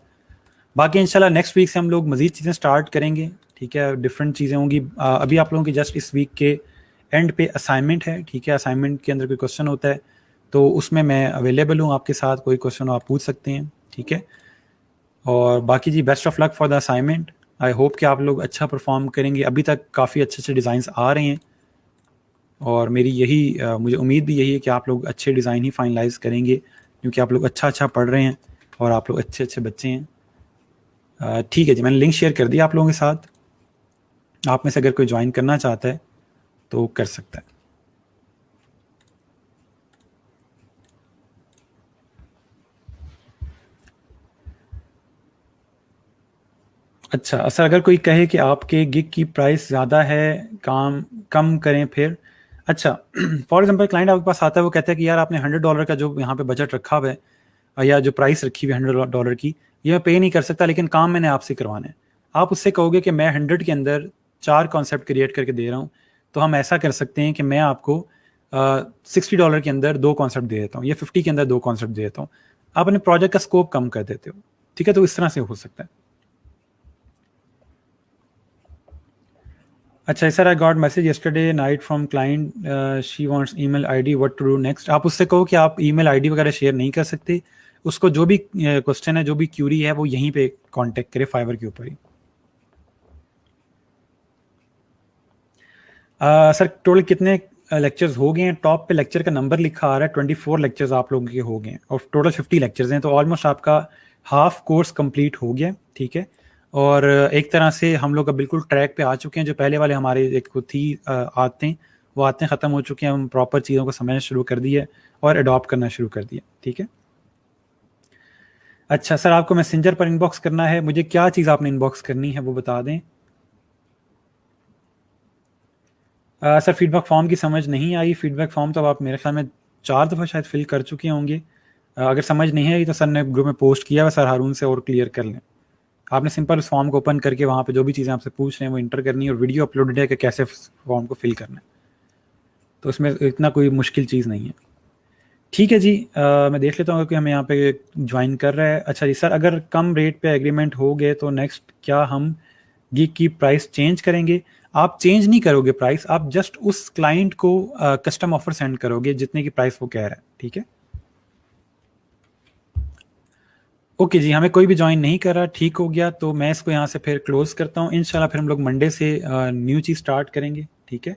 बाकी इंशाल्लाह नेक्स्ट वीक से हम लोग मज़ीद चीज़ें स्टार्ट करेंगे। ठीक है, डिफरेंट चीज़ें होंगी। अभी आप लोगों की जस्ट इस वीक के एंड पे असाइनमेंट है। ठीक है, असाइनमेंट के अंदर कोई क्वेश्चन होता है तो उसमें मैं अवेलेबल हूँ आपके साथ, कोई क्वेश्चन हो आप पूछ सकते हैं। ठीक है, और बाकी जी best of luck for the assignment. I hope कि आप लोग अच्छा परफॉर्म करेंगे। अभी तक काफ़ी अच्छे अच्छे डिज़ाइंस आ रहे हैं और मेरी यही मुझे उम्मीद भी यही है कि आप लोग अच्छे डिज़ाइन ही फाइनलाइज करेंगे, क्योंकि आप लोग अच्छा अच्छा पढ़ रहे हैं और आप लोग अच्छे अच्छे बच्चे हैं। ठीक है जी, मैंने लिंक शेयर कर दिया आप लोगों के साथ। आप में से अगर कोई ज्वाइन करना चाहता है तो कर सकता है। अच्छा सर, अगर कोई कहे कि आपके गिग की प्राइस ज़्यादा है, काम कम करें फिर? अच्छा, फॉर एग्जांपल क्लाइंट आपके पास आता है, वो कहता है कि यार आपने $100 का जो यहाँ पे बजट रखा हुआ है या जो प्राइस रखी हुई है $100 की, ये मैं पे नहीं कर सकता, लेकिन काम मैंने आपसे करवाना है। आप उससे कहोगे कि मैं 100 के अंदर 4 कॉन्सेप्ट क्रिएट करके दे रहा हूँ, तो हम ऐसा कर सकते हैं कि मैं आपको $60 के अंदर 2 कॉन्सेप्ट दे देता हूँ या 50 के अंदर 2 कॉन्सेप्ट दे देता हूँ। आप अपने प्रोजेक्ट का स्कोप कम कर देते हो। ठीक है, तो इस तरह से हो सकता है। अच्छा sir, I got message yesterday night from client, she wants email ID, what to do next? आप उससे कहो कि आप ईमेल आईडी वगैरह शेयर नहीं कर सकते। उसको जो भी क्वेश्चन है, जो भी क्यूरी है, वो यहीं पे कांटेक्ट करे, फाइवर के ऊपर ही। सर टोटल कितने लेक्चर्स हो गए हैं? टॉप पे लेक्चर का नंबर लिखा आ रहा है, 24 लेक्चर्स आप लोगों के हो गए हैं और टोटल 50 लेक्चर्स हैं, तो ऑलमोस्ट आपका हाफ कोर्स कंप्लीट हो गया। ठीक है, और एक तरह से हम लोग अब बिल्कुल ट्रैक पे आ चुके हैं। जो पहले वाले हमारे एक थी आदतें, वो आदतें ख़त्म हो चुकी हैं, हम प्रॉपर चीज़ों को समझना शुरू कर दिया और अडॉप्ट करना शुरू कर दिया। ठीक है, अच्छा सर, आपको मैसेंजर पर इनबॉक्स करना है, मुझे क्या चीज़ आपने इनबॉक्स करनी है वो बता दें। सर फीडबैक फॉर्म की समझ नहीं आई। फीडबैक फॉर्म तो आप मेरे ख्याल में 4 दफ़ा शायद फिल कर चुके होंगे। अगर समझ नहीं आई तो सर ने ग्रुप में पोस्ट किया हुआ, सर हारून से और क्लियर कर लें। आपने सिंपल उस फॉर्म को ओपन करके वहाँ पे जो भी चीज़ें आपसे पूछ रहे हैं वो इंटर करनी है और वीडियो अपलोडेड है कि कैसे फॉर्म को फिल करना है, तो उसमें इतना कोई मुश्किल चीज़ नहीं है। ठीक है जी, मैं देख लेता हूँ कि हमें यहाँ पे ज्वाइन कर रहा है। अच्छा जी सर, अगर कम रेट पे एग्रीमेंट हो गए तो नेक्स्ट क्या हम गिग की प्राइस चेंज करेंगे? आप चेंज नहीं करोगे प्राइस, आप जस्ट उस क्लाइंट को कस्टम ऑफर सेंड करोगे जितने की प्राइस वो कह रहा है, ठीक है। ओके जी, हमें कोई भी ज्वाइन नहीं कर रहा, ठीक हो गया, तो मैं इसको यहाँ से फिर क्लोज करता हूँ। इंशाल्लाह फिर हम लोग मंडे से न्यू चीज़ स्टार्ट करेंगे, ठीक है।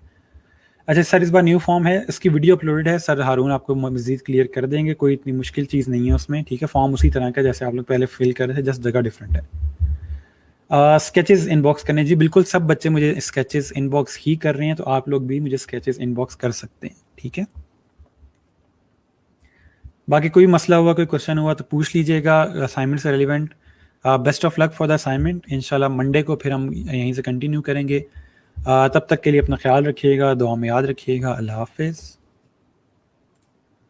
अच्छा सर, इस बार न्यू फॉर्म है, इसकी वीडियो अपलोडेड है, सर हारून आपको मज़ीद क्लियर कर देंगे, कोई इतनी मुश्किल चीज़ नहीं है उसमें, ठीक है। फॉर्म उसी तरह का जैसे आप लोग पहले फिल कर रहे थे, जस्ट जगह डिफरेंट है। स्केचेस इनबॉक्स करने जी, बिल्कुल सब बच्चे मुझे स्केचेस इनबॉक्स ही कर रहे हैं, तो आप लोग भी मुझे स्केचेस इनबॉक्स कर सकते हैं, ठीक है। बाकी कोई मसला हुआ, कोई क्वेश्चन हुआ तो पूछ लीजिएगा असाइनमेंट से relevant. Best of luck for the assignment. इंशाल्लाह मंडे को फिर हम यहीं से कंटिन्यू करेंगे। तब तक के लिए अपना ख्याल रखिएगा, दुआ में याद रखिएगा। अल्लाह हाफिज़।